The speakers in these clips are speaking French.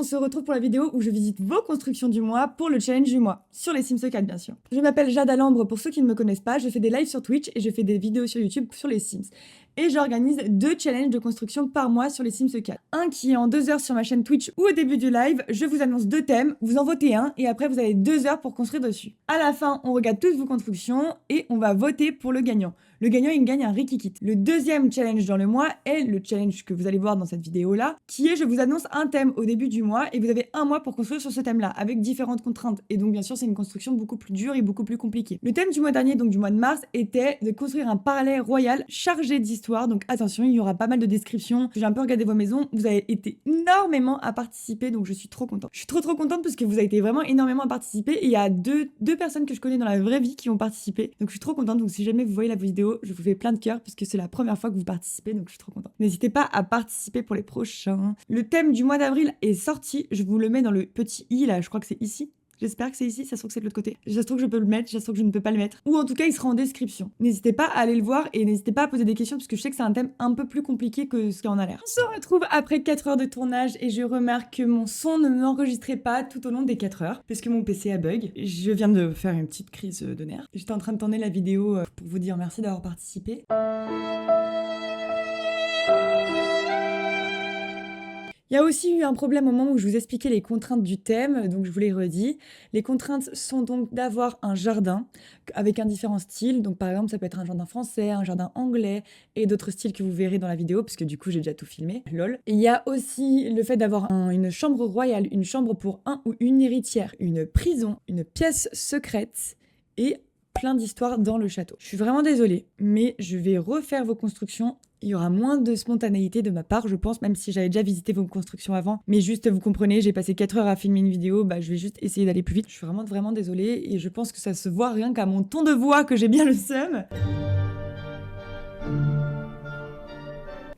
on se retrouve pour la vidéo où je visite vos constructions du mois pour le challenge du mois, sur les Sims 4 bien sûr. Je m'appelle Jade Alambre pour ceux qui ne me connaissent pas, je fais des lives sur Twitch et je fais des vidéos sur YouTube sur les Sims. Et j'organise 2 challenges de construction par mois sur les Sims 4. Un qui est en 2 heures sur ma chaîne Twitch ou au début du live, je vous annonce 2 thèmes, vous en votez un et après vous avez 2 heures pour construire dessus. À la fin, on regarde toutes vos constructions et on va voter pour le gagnant. Le gagnant, il gagne un Rikikit. Le deuxième challenge dans le mois est le challenge que vous allez voir dans cette vidéo-là, qui est je vous annonce un thème au début du mois et vous avez un mois pour construire sur ce thème-là, avec différentes contraintes. Et donc, bien sûr, c'est une construction beaucoup plus dure et beaucoup plus compliquée. Le thème du mois dernier, donc du mois de mars, était de construire un palais royal chargé d'histoire. Donc, attention, il y aura pas mal de descriptions. J'ai un peu regardé vos maisons. Vous avez été énormément à participer, donc je suis trop contente. Je suis trop contente parce que vous avez été vraiment énormément à participer. Et il y a deux personnes que je connais dans la vraie vie qui ont participé. Donc, je suis trop contente. Donc, si jamais vous voyez la vidéo, je vous fais plein de cœurs parce que c'est la première fois que vous participez, donc je suis trop contente. N'hésitez pas à participer pour les prochains. Le thème du mois d'avril est sorti, je vous le mets dans le petit i là, je crois que c'est ici. J'espère que c'est ici, ça se trouve que c'est de l'autre côté. Ça se trouve que je peux le mettre, ça se trouve que je ne peux pas le mettre. Ou en tout cas, il sera en description. N'hésitez pas à aller le voir et n'hésitez pas à poser des questions parce que je sais que c'est un thème un peu plus compliqué que ce qu'il en a l'air. On se retrouve après 4 heures de tournage et je remarque que mon son ne m'enregistrait pas tout au long des 4 heures parce que mon PC a bug. Je viens de faire une petite crise de nerfs. J'étais en train de tourner la vidéo pour vous dire merci d'avoir participé. Il y a aussi eu un problème au moment où je vous expliquais les contraintes du thème, donc je vous les redis. Les contraintes sont donc d'avoir un jardin avec un différent style. Donc par exemple, ça peut être un jardin français, un jardin anglais et d'autres styles que vous verrez dans la vidéo, parce que du coup, j'ai déjà tout filmé. Lol. Et il y a aussi le fait d'avoir une chambre royale, une chambre pour un ou une héritière, une prison, une pièce secrète et plein d'histoires dans le château. Je suis vraiment désolée, mais je vais refaire vos constructions. Il y aura moins de spontanéité de ma part, je pense, même si j'avais déjà visité vos constructions avant. Mais juste, vous comprenez, j'ai passé 4 heures à filmer une vidéo, je vais juste essayer d'aller plus vite. Je suis vraiment désolée et je pense que ça se voit rien qu'à mon ton de voix que j'ai bien le seum.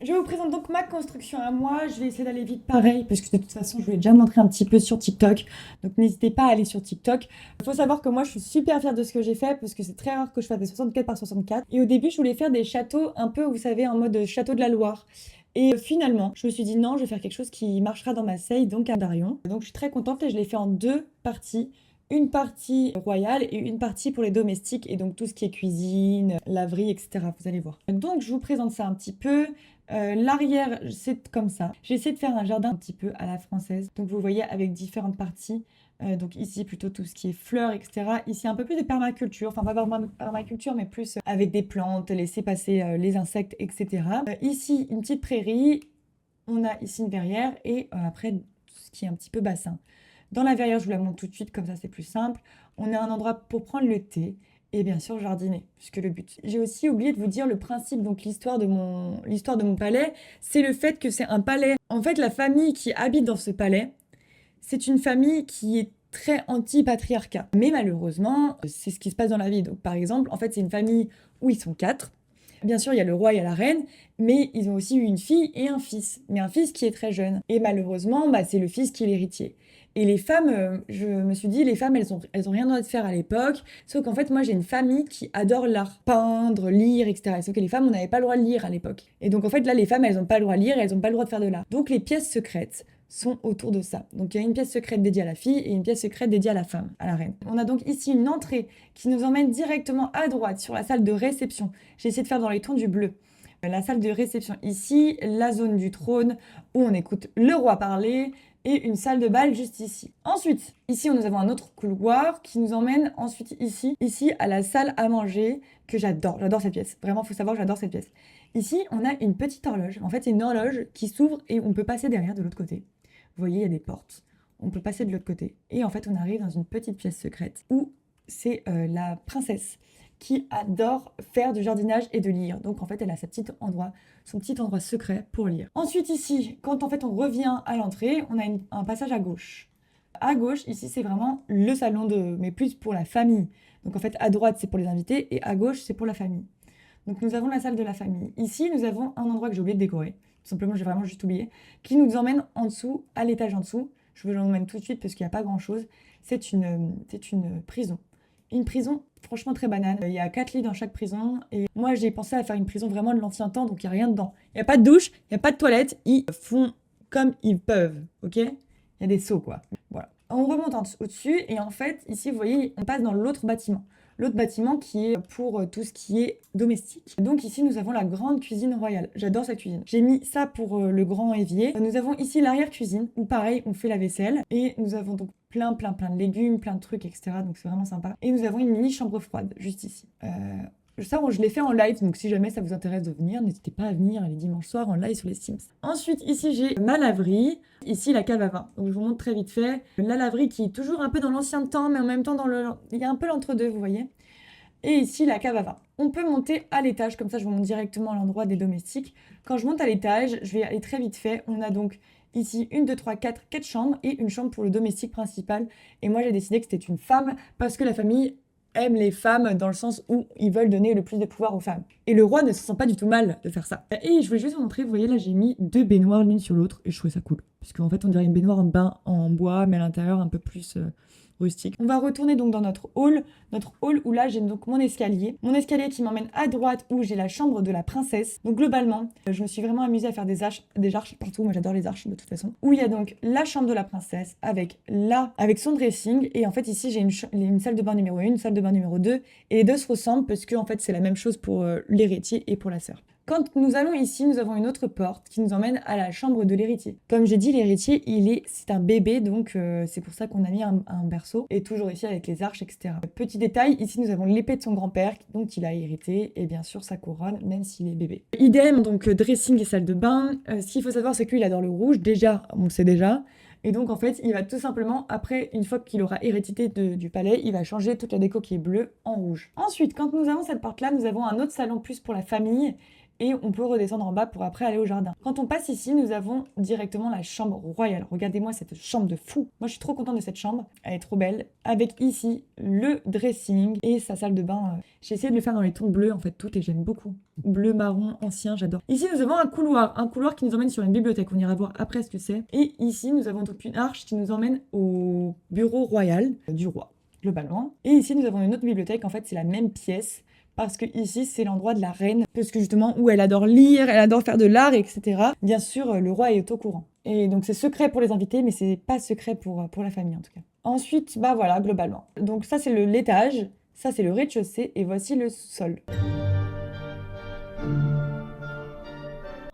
Je vous présente donc ma construction à moi. Je vais essayer d'aller vite pareil parce que de toute façon, je vous l'ai déjà montré un petit peu sur TikTok. Donc n'hésitez pas à aller sur TikTok. Il faut savoir que moi, je suis super fière de ce que j'ai fait parce que c'est très rare que je fasse des 64 par 64. Et au début, je voulais faire des châteaux un peu, vous savez, en mode château de la Loire. Et finalement, je me suis dit non, je vais faire quelque chose qui marchera dans ma seille, donc à Darion. Donc je suis très contente et je l'ai fait en 2 parties. Une partie royale et une partie pour les domestiques et donc tout ce qui est cuisine, laverie, etc. Vous allez voir. Donc je vous présente ça un petit peu. L'arrière, c'est comme ça. J'ai essayé de faire un jardin un petit peu à la française. Donc vous voyez avec différentes parties. Donc ici plutôt tout ce qui est fleurs, etc. Ici un peu plus de permaculture. Enfin pas permaculture mais plus avec des plantes, laisser passer les insectes, etc. Ici une petite prairie. On a ici une verrière et après tout ce qui est un petit peu bassin. Dans la verrière, je vous la montre tout de suite, comme ça c'est plus simple. On a un endroit pour prendre le thé et bien sûr jardiner, puisque le but. J'ai aussi oublié de vous dire le principe, donc l'histoire de mon palais, c'est le fait que c'est un palais. En fait, la famille qui habite dans ce palais, c'est une famille qui est très anti-patriarcat. Mais malheureusement, c'est ce qui se passe dans la vie. Donc par exemple, en fait, c'est une famille où ils sont 4. Bien sûr, il y a le roi et la reine, mais ils ont aussi eu une fille et un fils. Mais un fils qui est très jeune. Et malheureusement, c'est le fils qui est l'héritier. Et les femmes, je me suis dit, les femmes, elles ont rien droit de faire à l'époque. Sauf qu'en fait, moi, j'ai une famille qui adore l'art. Peindre, lire, etc. Sauf que les femmes, on n'avait pas le droit de lire à l'époque. Et donc, en fait, là, les femmes, elles n'ont pas le droit de lire et elles n'ont pas le droit de faire de l'art. Donc, les pièces secrètes sont autour de ça. Donc il y a une pièce secrète dédiée à la fille et une pièce secrète dédiée à la femme, à la reine. On a donc ici une entrée qui nous emmène directement à droite sur la salle de réception. J'ai essayé de faire dans les tons du bleu. La salle de réception ici, la zone du trône où on écoute le roi parler et une salle de bal juste ici. Ensuite, ici nous avons un autre couloir qui nous emmène ensuite ici à la salle à manger que j'adore. J'adore cette pièce. Vraiment, il faut savoir que j'adore cette pièce. Ici, on a une petite horloge. En fait, c'est une horloge qui s'ouvre et on peut passer derrière de l'autre côté. Vous voyez, il y a des portes. On peut passer de l'autre côté. Et en fait, on arrive dans une petite pièce secrète où c'est la princesse qui adore faire du jardinage et de lire. Donc en fait, elle a son petit endroit secret pour lire. Ensuite ici, quand en fait on revient à l'entrée, on a un passage à gauche. À gauche, ici, c'est vraiment le salon mais plus pour la famille. Donc en fait, à droite, c'est pour les invités et à gauche, c'est pour la famille. Donc nous avons la salle de la famille. Ici, nous avons un endroit que j'ai oublié de décorer. Tout simplement, j'ai vraiment juste oublié. Qui nous emmène en dessous, à l'étage en dessous. Je vous l'emmène tout de suite parce qu'il n'y a pas grand-chose. C'est une prison. Une prison franchement très banane. Il y a 4 lits dans chaque prison. Et moi, j'ai pensé à faire une prison vraiment de l'ancien temps, donc il n'y a rien dedans. Il n'y a pas de douche, il n'y a pas de toilette. Ils font comme ils peuvent, ok ? Il y a des seaux quoi. Voilà. On remonte au-dessus et en fait, ici, vous voyez, on passe dans l'autre bâtiment. L'autre bâtiment qui est pour tout ce qui est domestique. Donc ici, nous avons la grande cuisine royale. J'adore cette cuisine. J'ai mis ça pour le grand évier. Nous avons ici l'arrière-cuisine, où pareil, on fait la vaisselle. Et nous avons donc plein de légumes, plein de trucs, etc. Donc c'est vraiment sympa. Et nous avons une mini chambre froide, juste ici. Ça, je l'ai fait en live, donc si jamais ça vous intéresse de venir, n'hésitez pas à venir les dimanches soirs en live sur les Sims. Ensuite, ici, j'ai ma laverie. Ici, la cave à vin. Donc, je vous montre très vite fait. La laverie qui est toujours un peu dans l'ancien temps, mais en même temps, il y a un peu l'entre-deux, vous voyez. Et ici, la cave à vin. On peut monter à l'étage, comme ça, je vous montre directement à l'endroit des domestiques. Quand je monte à l'étage, je vais aller très vite fait. On a donc ici 1, 2, 3, 4 chambres et une chambre pour le domestique principal. Et moi, j'ai décidé que c'était une femme parce que la famille aime les femmes dans le sens où ils veulent donner le plus de pouvoir aux femmes. Et le roi ne se sent pas du tout mal de faire ça. Et je voulais juste vous montrer, vous voyez là j'ai mis 2 baignoires l'une sur l'autre et je trouvais ça cool. Parce qu'en fait on dirait une baignoire en bain en bois mais à l'intérieur un peu plus rustique. On va retourner donc dans notre hall où là j'ai donc mon escalier qui m'emmène à droite où j'ai la chambre de la princesse. Donc globalement, je me suis vraiment amusée à faire des arches partout, moi j'adore les arches de toute façon. Où il y a donc la chambre de la princesse avec son dressing et en fait ici j'ai une salle de bain numéro 1, une salle de bain numéro 2 et les deux se ressemblent parce que en fait c'est la même chose pour l'héritier et pour la sœur. Quand nous allons ici, nous avons une autre porte qui nous emmène à la chambre de l'héritier. Comme j'ai dit, l'héritier, c'est un bébé, donc c'est pour ça qu'on a mis un berceau. Et toujours ici avec les arches, etc. Petit détail, ici nous avons l'épée de son grand-père, dont il a hérité, et bien sûr sa couronne, même s'il est bébé. Idem, donc dressing et salle de bain. Ce qu'il faut savoir, c'est qu'il adore le rouge. Déjà, on le sait déjà. Et donc, en fait, il va tout simplement, après, une fois qu'il aura hérité du palais, il va changer toute la déco qui est bleue en rouge. Ensuite, quand nous avons cette porte-là, nous avons un autre salon plus pour la famille. Et on peut redescendre en bas pour après aller au jardin. Quand on passe ici, nous avons directement la chambre royale. Regardez-moi cette chambre de fou. Moi, je suis trop contente de cette chambre. Elle est trop belle. Avec ici le dressing et sa salle de bain. J'ai essayé de le faire dans les tons bleus, en fait, tout, et j'aime beaucoup. Bleu, marron, ancien, j'adore. Ici, nous avons un couloir qui nous emmène sur une bibliothèque. On ira voir après ce que c'est. Et ici, nous avons donc une arche qui nous emmène au bureau royal du roi, globalement. Et ici, nous avons une autre bibliothèque. En fait, c'est la même pièce. Parce que ici, c'est l'endroit de la reine, parce que justement, où elle adore lire, elle adore faire de l'art, etc. Bien sûr, le roi est au courant. Et donc, c'est secret pour les invités, mais c'est pas secret pour la famille, en tout cas. Ensuite, bah voilà, globalement. Donc ça, c'est l'étage, ça, c'est le rez-de-chaussée, et voici le sol.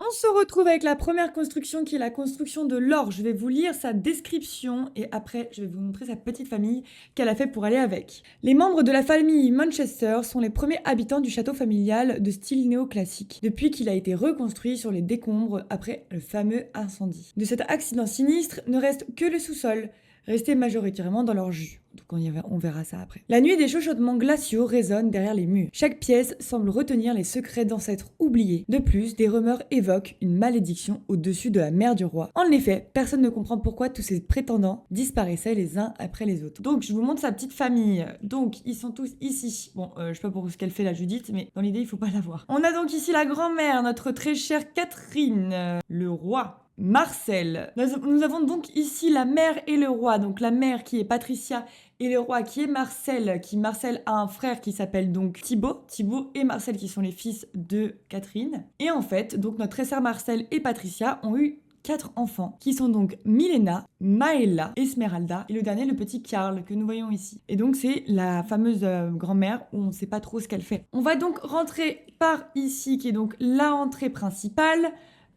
On se retrouve avec la première construction qui est la construction de l'or. Je vais vous lire sa description et après je vais vous montrer sa petite famille qu'elle a fait pour aller avec. Les membres de la famille Manchester sont les premiers habitants du château familial de style néoclassique depuis qu'il a été reconstruit sur les décombres après le fameux incendie. De cet accident sinistre ne reste que le sous-sol, resté majoritairement dans leur jus. Donc on verra ça après. La nuit des chuchotements glaciaux résonnent derrière les murs. Chaque pièce semble retenir les secrets d'ancêtres oubliés. De plus, des rumeurs évoquent une malédiction au-dessus de la mère du roi. En effet, personne ne comprend pourquoi tous ces prétendants disparaissaient les uns après les autres. Donc je vous montre sa petite famille. Donc ils sont tous ici. Bon, je sais pas pour ce qu'elle fait la Judith, mais dans l'idée il faut pas la voir. On a donc ici la grand-mère, notre très chère Catherine, le roi Marcel. Nous avons donc ici la mère et le roi. Donc la mère qui est Patricia et le roi qui est Marcel. Marcel a un frère qui s'appelle donc Thibaut. Thibaut et Marcel qui sont les fils de Catherine. Et en fait, donc notre très sœur Marcel et Patricia ont eu 4 enfants, qui sont donc Milena, Maëlla, Esmeralda, et le dernier, le petit Karl, que nous voyons ici. Et donc c'est la fameuse grand-mère où on ne sait pas trop ce qu'elle fait. On va donc rentrer par ici, qui est donc la entrée principale.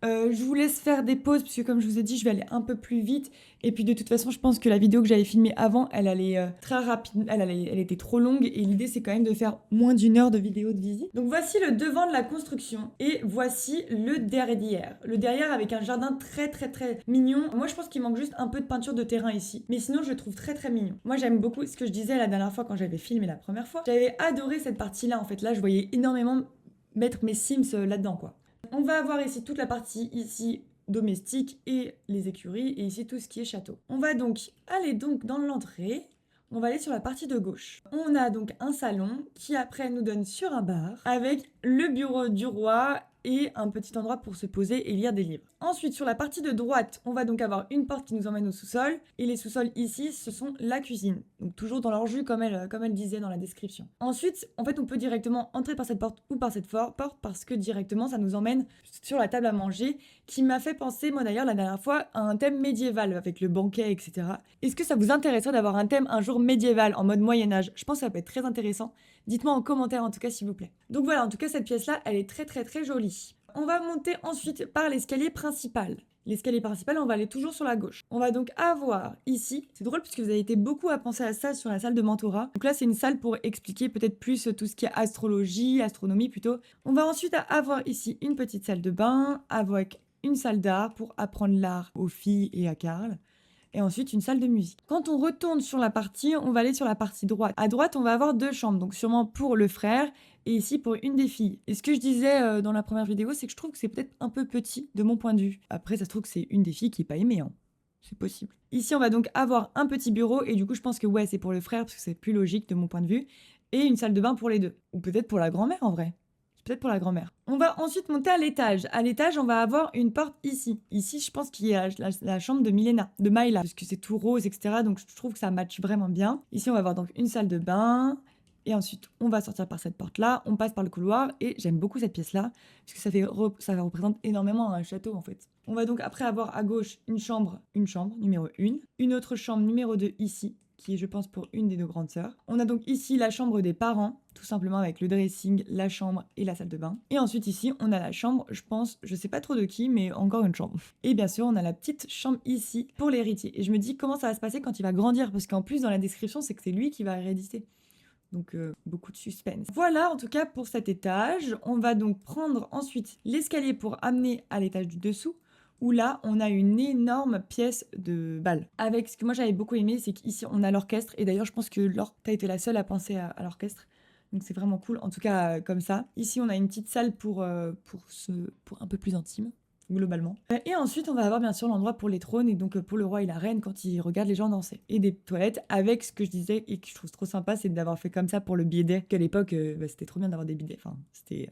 Je vous laisse faire des pauses, puisque comme je vous ai dit, je vais aller un peu plus vite. Et puis de toute façon, je pense que la vidéo que j'avais filmée avant, elle allait très rapide, elle était trop longue. Et l'idée, c'est quand même de faire moins d'1 heure de vidéo de visite. Donc voici le devant de la construction. Et voici le derrière. Le derrière avec un jardin très mignon. Moi, je pense qu'il manque juste un peu de peinture de terrain ici. Mais sinon, je le trouve très mignon. Moi, j'aime beaucoup ce que je disais la dernière fois quand j'avais filmé la première fois. J'avais adoré cette partie-là. En fait, là, je voyais énormément mettre mes Sims là-dedans, quoi. On va avoir ici toute la partie ici domestique et les écuries et ici tout ce qui est château. On va donc aller dans l'entrée. On va aller sur la partie de gauche. On a donc un salon qui après nous donne sur un bar avec le bureau du roi et un petit endroit pour se poser et lire des livres. Ensuite, sur la partie de droite, on va donc avoir une porte qui nous emmène au sous-sol. Et les sous-sols ici, ce sont la cuisine. Donc toujours dans leur jus comme elle disait dans la description. Ensuite, en fait, on peut directement entrer par cette porte ou par cette porte parce que directement, ça nous emmène sur la table à manger qui m'a fait penser, moi d'ailleurs, la dernière fois, à un thème médiéval avec le banquet, etc. Est-ce que ça vous intéresserait d'avoir un thème un jour médiéval en mode Moyen-Âge? Je pense que ça peut être très intéressant. Dites-moi en commentaire en tout cas s'il vous plaît. Donc voilà, en tout cas cette pièce-là, elle est très très très jolie. On va monter ensuite par l'escalier principal. L'escalier principal, on va aller toujours sur la gauche. On va donc avoir ici, c'est drôle puisque vous avez été beaucoup à penser à ça sur la salle de mentorat. Donc là, c'est une salle pour expliquer peut-être plus tout ce qui est astrologie, astronomie plutôt. On va ensuite avoir ici une petite salle de bain avec une salle d'art pour apprendre l'art aux filles et à Karl. Et ensuite une salle de musique. Quand on retourne sur la partie, on va aller sur la partie droite. À droite, on va avoir 2 chambres, donc sûrement pour le frère et ici pour une des filles. Et ce que je disais dans la première vidéo, c'est que je trouve que c'est peut-être un peu petit de mon point de vue. Après, ça se trouve que c'est une des filles qui est pas aimée, hein. C'est possible. Ici, on va donc avoir un petit bureau et du coup, je pense que ouais, c'est pour le frère parce que c'est plus logique de mon point de vue. Et une salle de bain pour les deux. Ou peut-être pour la grand-mère en vrai. Peut-être pour la grand-mère. On va ensuite monter à l'étage. À l'étage, on va avoir une porte ici. Ici, je pense qu'il y a la chambre de Milena, de Myla, parce que c'est tout rose, etc. Donc, je trouve que ça match vraiment bien. Ici, on va avoir donc une salle de bain. Et ensuite, on va sortir par cette porte-là. On passe par le couloir. Et j'aime beaucoup cette pièce-là, parce que ça représente énormément un château, en fait. On va donc après avoir à gauche une chambre numéro 1. Une autre chambre numéro 2 ici, qui est, je pense, pour une des 2 grandes sœurs. On a donc ici la chambre des parents, tout simplement avec le dressing, la chambre et la salle de bain. Et ensuite ici, on a la chambre, je pense, je sais pas trop de qui, mais encore une chambre. Et bien sûr, on a la petite chambre ici pour l'héritier. Et je me dis comment ça va se passer quand il va grandir, parce qu'en plus, dans la description, c'est que c'est lui qui va héréditer. Donc beaucoup de suspense. Voilà en tout cas pour cet étage. On va donc prendre ensuite l'escalier pour amener à l'étage du dessous, où là, on a une énorme pièce de bal. Avec ce que moi j'avais beaucoup aimé, c'est qu'ici, on a l'orchestre. Et d'ailleurs, je pense que t'as été la seule à penser à l'orchestre. Donc c'est vraiment cool, en tout cas comme ça. Ici, on a une petite salle pour un peu plus intime, globalement. Et ensuite, on va avoir bien sûr l'endroit pour les trônes, et donc pour le roi et la reine quand ils regardent les gens danser. Et des toilettes avec ce que je disais et que je trouve trop sympa, c'est d'avoir fait comme ça pour le bidet. Qu'à l'époque, c'était trop bien d'avoir des bidets. Enfin, c'était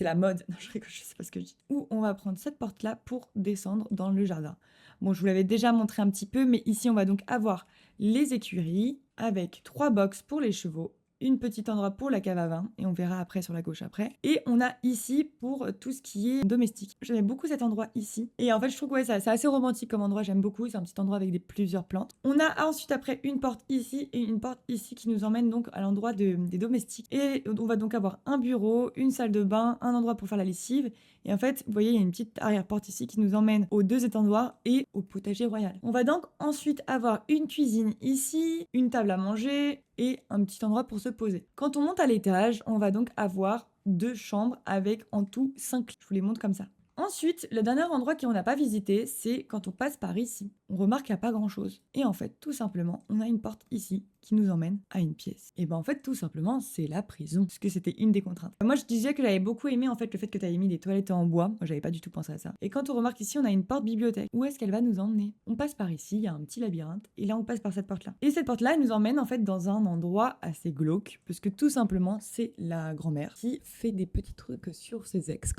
la mode. Non, je sais pas ce que je dis. Où on va prendre cette porte-là pour descendre dans le jardin. Bon, je vous l'avais déjà montré un petit peu, mais ici, on va donc avoir les écuries avec 3 box pour les chevaux, une petite endroit pour la cave à vin, et on verra après sur la gauche après. Et on a ici pour tout ce qui est domestique. J'aime beaucoup cet endroit ici. Et en fait, je trouve que ouais, c'est assez romantique comme endroit, j'aime beaucoup. C'est un petit endroit avec plusieurs plantes. On a ensuite après une porte ici et une porte ici qui nous emmène donc à l'endroit des domestiques. Et on va donc avoir un bureau, une salle de bain, un endroit pour faire la lessive. Et en fait, vous voyez, il y a une petite arrière-porte ici qui nous emmène aux 2 étendoirs et au potager royal. On va donc ensuite avoir une cuisine ici, une table à manger et un petit endroit pour se poser. Quand on monte à l'étage, on va donc avoir 2 chambres avec en tout 5 lits. Je vous les montre comme ça. Ensuite, le dernier endroit qu'on n'a pas visité, c'est quand on passe par ici. On remarque qu'il n'y a pas grand-chose. Et en fait, tout simplement, on a une porte ici qui nous emmène à une pièce. Et ben en fait, tout simplement, c'est la prison. Parce que c'était une des contraintes. Moi, je disais que j'avais beaucoup aimé en fait le fait que tu avais mis des toilettes en bois. Moi, j'avais pas du tout pensé à ça. Et quand on remarque ici, on a une porte bibliothèque. Où est-ce qu'elle va nous emmener? On passe par ici, il y a un petit labyrinthe. Et là, on passe par cette porte-là. Et cette porte-là, elle nous emmène en fait dans un endroit assez glauque. Parce que tout simplement, c'est la grand-mère qui fait des petits trucs sur ses ex.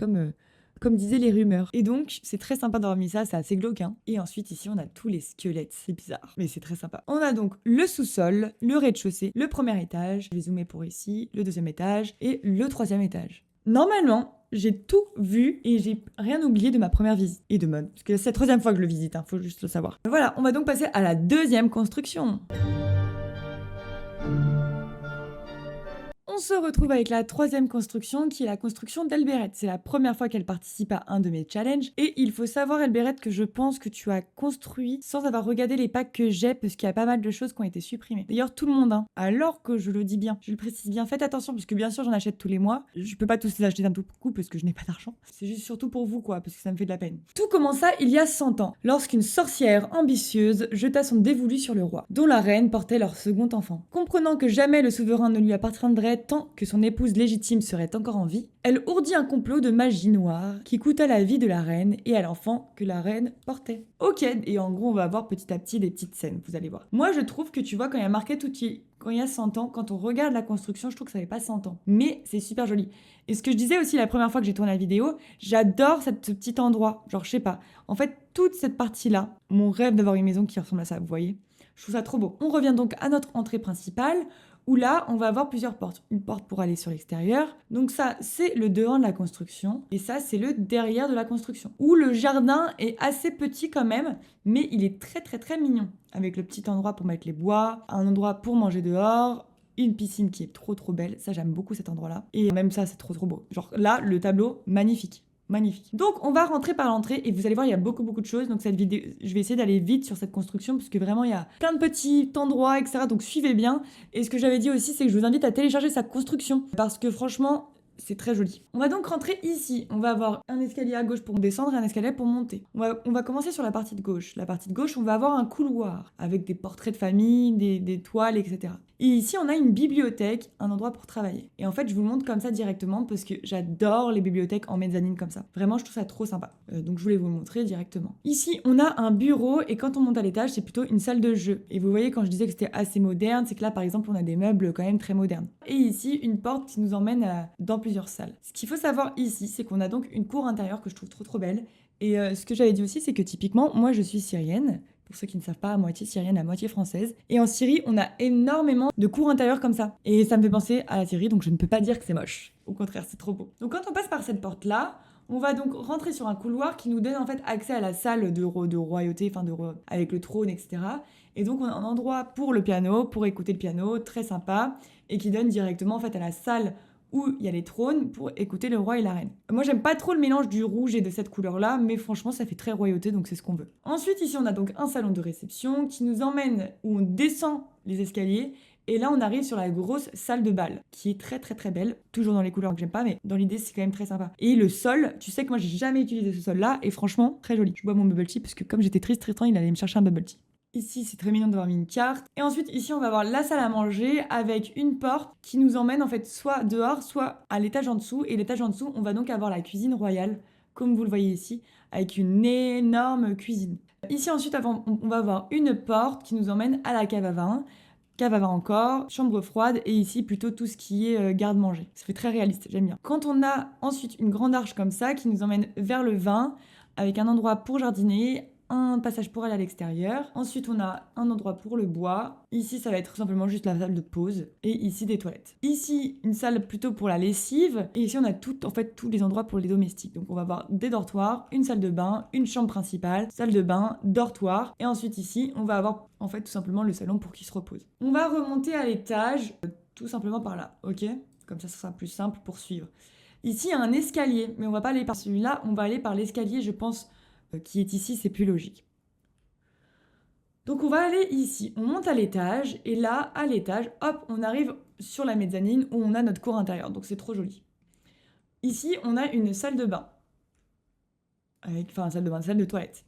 Comme disaient les rumeurs. Et donc, c'est très sympa d'avoir mis ça, c'est assez glauque, hein. Et ensuite, ici, on a tous les squelettes, c'est bizarre, mais c'est très sympa. On a donc le sous-sol, le rez-de-chaussée, le premier étage, je vais zoomer pour ici, le 2e étage et le 3e étage. Normalement, j'ai tout vu et j'ai rien oublié de ma première visite. Et de mode, parce que c'est la 3e fois que je le visite, hein, faut juste le savoir. Voilà, on va donc passer à la 2e construction. On se retrouve avec la 3e construction qui est la construction d'Elberet. C'est la première fois qu'elle participe à un de mes challenges. Et il faut savoir, Elberet, que je pense que tu as construit sans avoir regardé les packs que j'ai parce qu'il y a pas mal de choses qui ont été supprimées. D'ailleurs, tout le monde, hein. Alors que je le dis bien, je le précise bien, faites attention parce que bien sûr, j'en achète tous les mois. Je peux pas tous les acheter d'un tout coup parce que je n'ai pas d'argent. C'est juste surtout pour vous, quoi, parce que ça me fait de la peine. Tout commença il y a 100 ans, lorsqu'une sorcière ambitieuse jeta son dévolu sur le roi, dont la reine portait leur second enfant. Comprenant que jamais le souverain ne lui appartiendrait constatant que son épouse légitime serait encore en vie, elle ourdit un complot de magie noire qui coûta la vie de la reine et à l'enfant que la reine portait. Ok, et en gros on va avoir petit à petit des petites scènes, vous allez voir. Moi je trouve que tu vois quand il y a marqué quand il y a 100 ans, quand on regarde la construction, je trouve que ça fait pas 100 ans. Mais c'est super joli. Et ce que je disais aussi la première fois que j'ai tourné la vidéo, j'adore ce petit endroit. Genre je sais pas, en fait toute cette partie-là, mon rêve d'avoir une maison qui ressemble à ça, vous voyez. Je trouve ça trop beau. On revient donc à notre entrée principale, où là, on va avoir plusieurs portes. Une porte pour aller sur l'extérieur. Donc ça, c'est le devant de la construction. Et ça, c'est le derrière de la construction. Où le jardin est assez petit quand même, mais il est très très très mignon. Avec le petit endroit pour mettre les bois, un endroit pour manger dehors, une piscine qui est trop trop belle. Ça, j'aime beaucoup cet endroit-là. Et même ça, c'est trop trop beau. Genre là, le tableau, magnifique. Magnifique. Donc on va rentrer par l'entrée et vous allez voir il y a beaucoup de choses. Donc cette vidéo, je vais essayer d'aller vite sur cette construction parce que vraiment il y a plein de petits endroits etc. Donc suivez bien. Et ce que j'avais dit aussi c'est que je vous invite à télécharger sa construction parce que franchement c'est très joli. On va donc rentrer ici. On va avoir un escalier à gauche pour descendre et un escalier pour monter. On va commencer sur la partie de gauche. La partie de gauche, on va avoir un couloir avec des portraits de famille, des toiles, etc. Et ici, on a une bibliothèque, un endroit pour travailler. Et en fait, je vous le montre comme ça directement parce que j'adore les bibliothèques en mezzanine comme ça. Vraiment, je trouve ça trop sympa. Donc, je voulais vous le montrer directement. Ici, on a un bureau et quand on monte à l'étage, c'est plutôt une salle de jeu. Et vous voyez, quand je disais que c'était assez moderne, c'est que là, par exemple, on a des meubles quand même très modernes. Et ici, une porte qui nous emmène dans plusieurs salles. Ce qu'il faut savoir ici, c'est qu'on a donc une cour intérieure que je trouve trop trop belle. Et ce que j'avais dit aussi, c'est que typiquement, moi, je suis syrienne. Pour ceux qui ne savent pas, à moitié syrienne, à moitié française. Et en Syrie, on a énormément de cours intérieures comme ça. Et ça me fait penser à la Syrie, donc je ne peux pas dire que c'est moche. Au contraire, c'est trop beau. Donc quand on passe par cette porte-là, on va donc rentrer sur un couloir qui nous donne en fait accès à la salle de royauté, avec le trône, etc. Et donc on a un endroit pour le piano, pour écouter le piano, très sympa, et qui donne directement en fait à la salle où il y a les trônes pour écouter le roi et la reine. Moi, j'aime pas trop le mélange du rouge et de cette couleur-là, mais franchement, ça fait très royauté, donc c'est ce qu'on veut. Ensuite, ici, on a donc un salon de réception qui nous emmène où on descend les escaliers. Et là, on arrive sur la grosse salle de bal, qui est très très très belle, toujours dans les couleurs que j'aime pas, mais dans l'idée, c'est quand même très sympa. Et le sol, tu sais que moi, j'ai jamais utilisé ce sol-là, et franchement, très joli. Je bois mon bubble tea, parce que comme j'étais triste, il allait me chercher un bubble tea. Ici, c'est très mignon d'avoir mis une carte. Et ensuite, ici, on va avoir la salle à manger avec une porte qui nous emmène en fait soit dehors, soit à l'étage en dessous. Et l'étage en dessous, on va donc avoir la cuisine royale, comme vous le voyez ici, avec une énorme cuisine. Ici, ensuite, on va avoir une porte qui nous emmène à la cave à vin. Cave à vin encore, chambre froide et ici plutôt tout ce qui est garde-manger. Ça fait très réaliste, j'aime bien. Quand on a ensuite une grande arche comme ça qui nous emmène vers le vin avec un endroit pour jardiner, un passage pour aller à l'extérieur. Ensuite, on a un endroit pour le bois. Ici, ça va être tout simplement juste la salle de pause. Et ici, des toilettes. Ici, une salle plutôt pour la lessive. Et ici, on a tous les endroits pour les domestiques. Donc, on va avoir des dortoirs, une salle de bain, une chambre principale, salle de bain, dortoir. Et ensuite, ici, on va avoir en fait tout simplement le salon pour qu'il se repose. On va remonter à l'étage, tout simplement par là, ok? Comme ça sera plus simple pour suivre. Ici, il y a un escalier, mais on va pas aller par celui-là, on va aller par l'escalier, je pense, qui est ici, c'est plus logique. Donc on va aller ici, on monte à l'étage, et là, à l'étage, hop, on arrive sur la mezzanine où on a notre cour intérieure, donc c'est trop joli. Ici, on a une salle de bain, salle de toilette.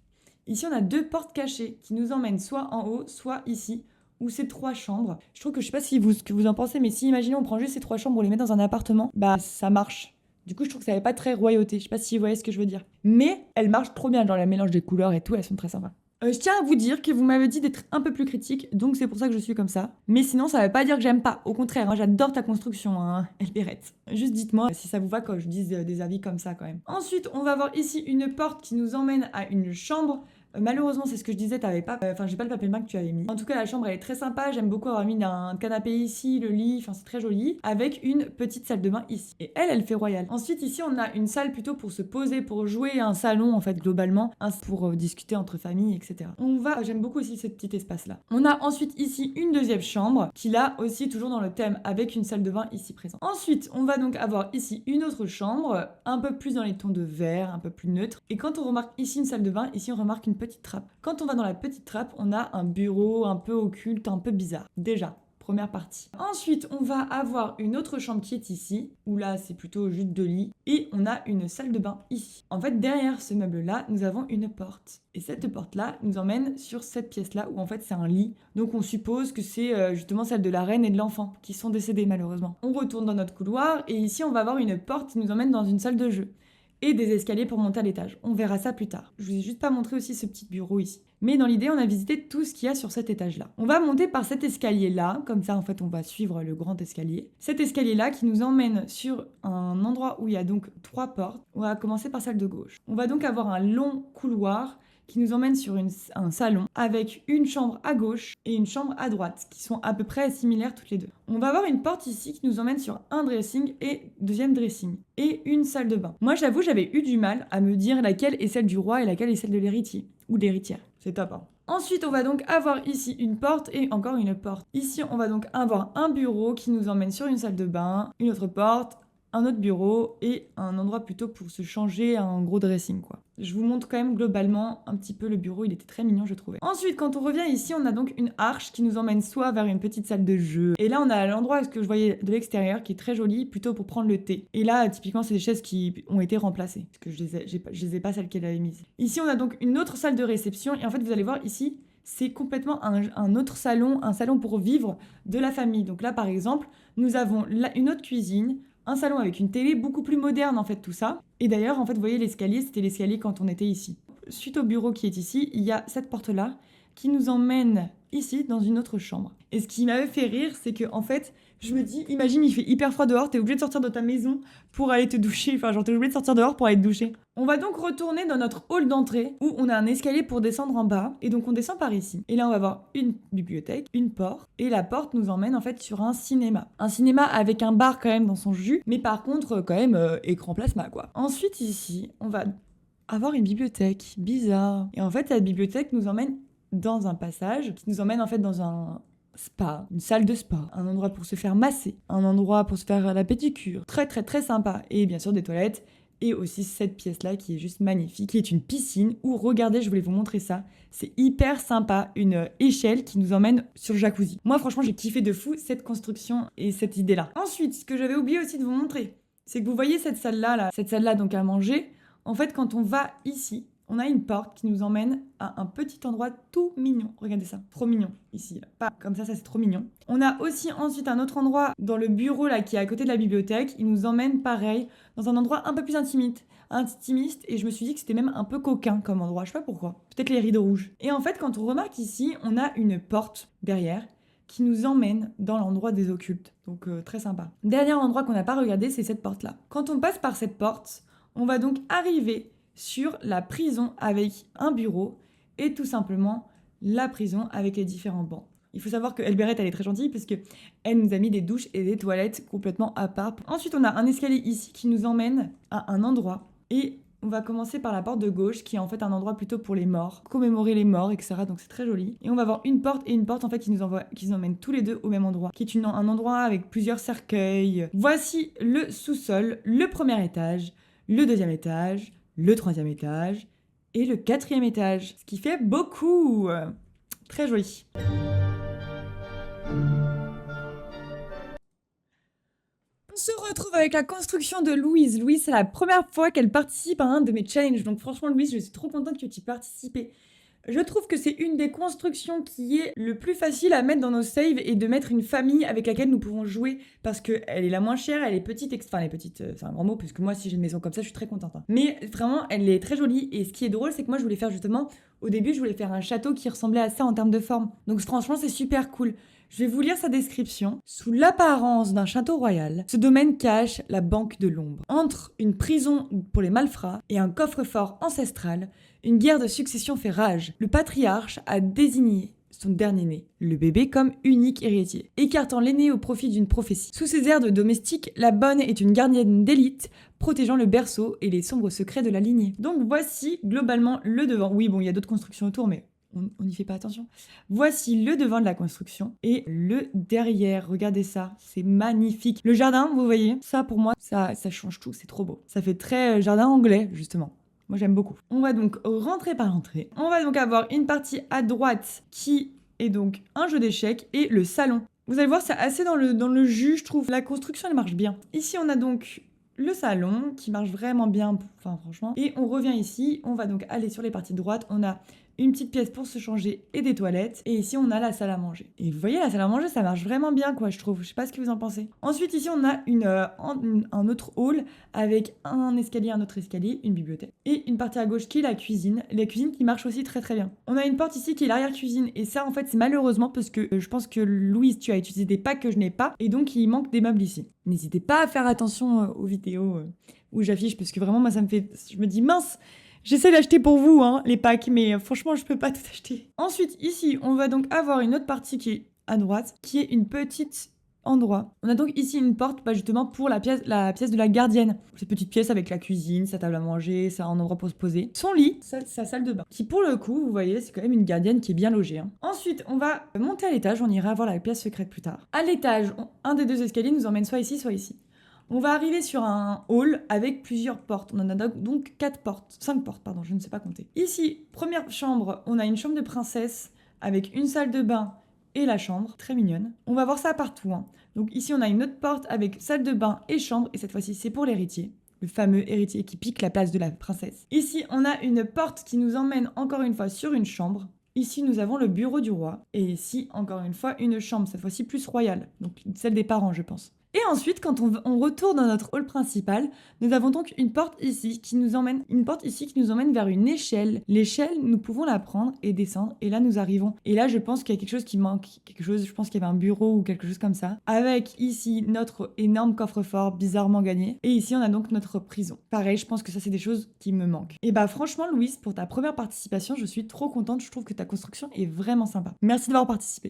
Ici, on a deux portes cachées qui nous emmènent soit en haut, soit ici, où c'est 3 chambres. Je trouve que, je sais pas ce que vous en pensez, mais si imaginez on prend juste ces 3 chambres, on les met dans un appartement, bah ça marche. Du coup, je trouve que ça n'est pas très royauté. Je sais pas si vous voyez ce que je veux dire. Mais elles marchent trop bien, genre le mélange des couleurs et tout, elles sont très sympas. Je tiens à vous dire que vous m'avez dit d'être un peu plus critique, donc c'est pour ça que je suis comme ça. Mais sinon, ça veut pas dire que j'aime pas. Au contraire, moi j'adore ta construction, hein, Elbérette. Juste dites-moi si ça vous va quand je dise des avis comme ça quand même. Ensuite, on va voir ici une porte qui nous emmène à une chambre. Malheureusement, c'est ce que je disais, j'ai pas le papier peint que tu avais mis. En tout cas, la chambre elle est très sympa. J'aime beaucoup avoir mis un canapé ici, le lit, c'est très joli, avec une petite salle de bain ici. Et elle fait royale. Ensuite, ici, on a une salle plutôt pour se poser, pour jouer, un salon en fait globalement, pour discuter entre familles, etc. J'aime beaucoup aussi ce petit espace-là. On a ensuite ici une deuxième chambre qui là aussi toujours dans le thème avec une salle de bain ici présente. Ensuite, on va donc avoir ici une autre chambre, un peu plus dans les tons de vert, un peu plus neutre. Et quand on remarque ici une salle de bain, ici on remarque une petite trappe. Quand on va dans la petite trappe, on a un bureau un peu occulte, un peu bizarre. Déjà, première partie. Ensuite, on va avoir une autre chambre qui est ici, où là, c'est plutôt juste 2 lits. Et on a une salle de bain ici. En fait, derrière ce meuble-là, nous avons une porte. Et cette porte-là nous emmène sur cette pièce-là, où en fait, c'est un lit. Donc, on suppose que c'est justement celle de la reine et de l'enfant, qui sont décédés malheureusement. On retourne dans notre couloir, et ici, on va avoir une porte qui nous emmène dans une salle de jeu. Et des escaliers pour monter à l'étage. On verra ça plus tard. Je vous ai juste pas montré aussi ce petit bureau ici. Mais dans l'idée, on a visité tout ce qu'il y a sur cet étage-là. On va monter par cet escalier-là, comme ça en fait on va suivre le grand escalier. Cet escalier-là qui nous emmène sur un endroit où il y a donc 3 portes. On va commencer par celle de gauche. On va donc avoir un long couloir qui nous emmène sur un salon avec une chambre à gauche et une chambre à droite, qui sont à peu près similaires toutes les deux. On va avoir une porte ici qui nous emmène sur un dressing et deuxième dressing, et une salle de bain. Moi j'avoue, j'avais eu du mal à me dire laquelle est celle du roi et laquelle est celle de l'héritier, ou l'héritière. C'est top, hein. Ensuite, on va donc avoir ici une porte et encore une porte. Ici, on va donc avoir un bureau qui nous emmène sur une salle de bain, une autre porte, un autre bureau et un endroit plutôt pour se changer, un gros dressing quoi. Je vous montre quand même globalement un petit peu le bureau, il était très mignon je trouvais. Ensuite quand on revient ici on a donc une arche qui nous emmène soit vers une petite salle de jeu et là on a l'endroit que je voyais de l'extérieur qui est très joli plutôt pour prendre le thé. Et là typiquement c'est des chaises qui ont été remplacées parce que je les ai pas celles qu'elle avait mises. Ici on a donc une autre salle de réception et en fait vous allez voir ici c'est complètement un autre salon, un salon pour vivre de la famille. Donc là par exemple nous avons une autre cuisine, un salon avec une télé beaucoup plus moderne en fait tout ça. Et d'ailleurs en fait vous voyez l'escalier, c'était l'escalier quand on était ici. Suite au bureau qui est ici, il y a cette porte là qui nous emmène ici dans une autre chambre. Et ce qui m'avait fait rire c'est que en fait je me dis, imagine il fait hyper froid dehors, t'es obligé de sortir de ta maison pour aller te doucher, enfin genre t'es obligé de sortir dehors pour aller te doucher. On va donc retourner dans notre hall d'entrée où on a un escalier pour descendre en bas et donc on descend par ici. Et là on va avoir une bibliothèque, une porte et la porte nous emmène en fait sur un cinéma. Un cinéma avec un bar quand même dans son jus, mais par contre quand même écran plasma quoi. Ensuite ici on va avoir une bibliothèque bizarre. Et en fait cette bibliothèque nous emmène dans un passage qui nous emmène en fait dans un spa, une salle de spa, un endroit pour se faire masser, un endroit pour se faire la pédicure, très très très sympa, et bien sûr des toilettes, et aussi cette pièce-là qui est juste magnifique, qui est une piscine, où regardez, je voulais vous montrer ça, c'est hyper sympa, une échelle qui nous emmène sur le jacuzzi. Moi franchement j'ai kiffé de fou cette construction et cette idée-là. Ensuite, ce que j'avais oublié aussi de vous montrer, c'est que vous voyez cette salle-là, cette salle-là donc à manger, en fait quand on va ici, on a une porte qui nous emmène à un petit endroit tout mignon. Regardez ça, trop mignon ici. Là. Pas comme ça c'est trop mignon. On a aussi ensuite un autre endroit dans le bureau là qui est à côté de la bibliothèque. Il nous emmène pareil dans un endroit un peu plus intimiste. Et je me suis dit que c'était même un peu coquin comme endroit. Je sais pas pourquoi. Peut-être les rideaux rouges. Et en fait quand on remarque ici, on a une porte derrière qui nous emmène dans l'endroit des occultes. Donc très sympa. Dernier endroit qu'on n'a pas regardé, c'est cette porte là. Quand on passe par cette porte, on va donc arriver sur la prison avec un bureau et tout simplement la prison avec les différents bancs. Il faut savoir que Elbereth, elle est très gentille parce qu'elle nous a mis des douches et des toilettes complètement à part. Ensuite, on a un escalier ici qui nous emmène à un endroit et on va commencer par la porte de gauche qui est en fait un endroit plutôt pour les morts, commémorer les morts, etc. Donc c'est très joli. Et on va avoir une porte en fait qui nous emmènent tous les deux au même endroit, qui est un endroit avec plusieurs cercueils. Voici le sous-sol, le premier étage, le deuxième étage, le troisième étage et le quatrième étage, ce qui fait beaucoup. Très joli. On se retrouve avec la construction de Louise. Louise, c'est la première fois qu'elle participe à un de mes challenges, donc franchement Louise, je suis trop contente que tu y participes. Je trouve que c'est une des constructions qui est le plus facile à mettre dans nos saves et de mettre une famille avec laquelle nous pouvons jouer parce qu'elle est la moins chère, elle est petite, enfin elle est petite, c'est un grand mot parce que moi si j'ai une maison comme ça je suis très contente. Hein. Mais vraiment elle est très jolie et ce qui est drôle c'est que moi je voulais faire justement, au début je voulais faire un château qui ressemblait à ça en termes de forme. Donc franchement c'est super cool. Je vais vous lire sa description. Sous l'apparence d'un château royal, ce domaine cache la banque de l'ombre. Entre une prison pour les malfrats et un coffre-fort ancestral, une guerre de succession fait rage. Le patriarche a désigné son dernier-né, le bébé, comme unique héritier, écartant l'aîné au profit d'une prophétie. Sous ses airs de domestique, la bonne est une gardienne d'élite, protégeant le berceau et les sombres secrets de la lignée. Donc voici globalement le devant. Oui, bon, il y a d'autres constructions autour, mais on n'y fait pas attention. Voici le devant de la construction et le derrière. Regardez ça, c'est magnifique. Le jardin, vous voyez, ça pour moi, ça change tout, c'est trop beau. Ça fait très jardin anglais, justement. Moi, j'aime beaucoup. On va donc rentrer par l'entrée. On va donc avoir une partie à droite qui est donc un jeu d'échecs et le salon. Vous allez voir, c'est assez dans le jus, je trouve. La construction, elle marche bien. Ici, on a donc le salon qui marche vraiment bien, enfin franchement. Et on revient ici, on va donc aller sur les parties droites. On a une petite pièce pour se changer et des toilettes. Et ici, on a la salle à manger. Et vous voyez, la salle à manger, ça marche vraiment bien, quoi, je trouve. Je sais pas ce que vous en pensez. Ensuite, ici, on a un autre hall avec un escalier, un autre escalier, une bibliothèque. Et une partie à gauche qui est la cuisine. La cuisine qui marche aussi très très bien. On a une porte ici qui est l'arrière-cuisine. Et ça, en fait, c'est malheureusement parce que je pense que Louise, tu as utilisé des packs que je n'ai pas. Et donc, il manque des meubles ici. N'hésitez pas à faire attention aux vidéos où j'affiche parce que vraiment, moi, ça me fait... Je me dis, mince, j'essaie d'acheter pour vous, hein, les packs, mais franchement, je peux pas tout acheter. Ensuite, ici, on va donc avoir une autre partie qui est à droite, qui est une petite endroit. On a donc ici une porte, justement pour la pièce de la gardienne. Cette petite pièce avec la cuisine, sa table à manger, ça un endroit pour se poser. Son lit, sa salle de bain. Qui pour le coup, vous voyez, c'est quand même une gardienne qui est bien logée. Hein. Ensuite, on va monter à l'étage, on ira voir la pièce secrète plus tard. À l'étage, un des deux escaliers nous emmène soit ici, soit ici. On va arriver sur un hall avec plusieurs portes. On en a donc 5 portes, pardon, je ne sais pas compter. Ici, première chambre, on a une chambre de princesse avec une salle de bain et la chambre, très mignonne. On va voir ça partout. Hein. Donc ici, on a une autre porte avec salle de bain et chambre, et cette fois-ci, c'est pour l'héritier. Le fameux héritier qui pique la place de la princesse. Ici, on a une porte qui nous emmène encore une fois sur une chambre. Ici, nous avons le bureau du roi. Et ici, encore une fois, une chambre, cette fois-ci plus royale. Donc celle des parents, je pense. Et ensuite, quand on retourne dans notre hall principal, nous avons donc une porte ici qui nous emmène vers une échelle. L'échelle, nous pouvons la prendre et descendre. Et là, nous arrivons. Et là, je pense qu'il y a quelque chose qui manque. Je pense qu'il y avait un bureau ou quelque chose comme ça. Avec ici notre énorme coffre-fort bizarrement gagné. Et ici, on a donc notre prison. Pareil, je pense que ça, c'est des choses qui me manquent. Et bah, franchement, Louise, pour ta première participation, je suis trop contente. Je trouve que ta construction est vraiment sympa. Merci d'avoir participé.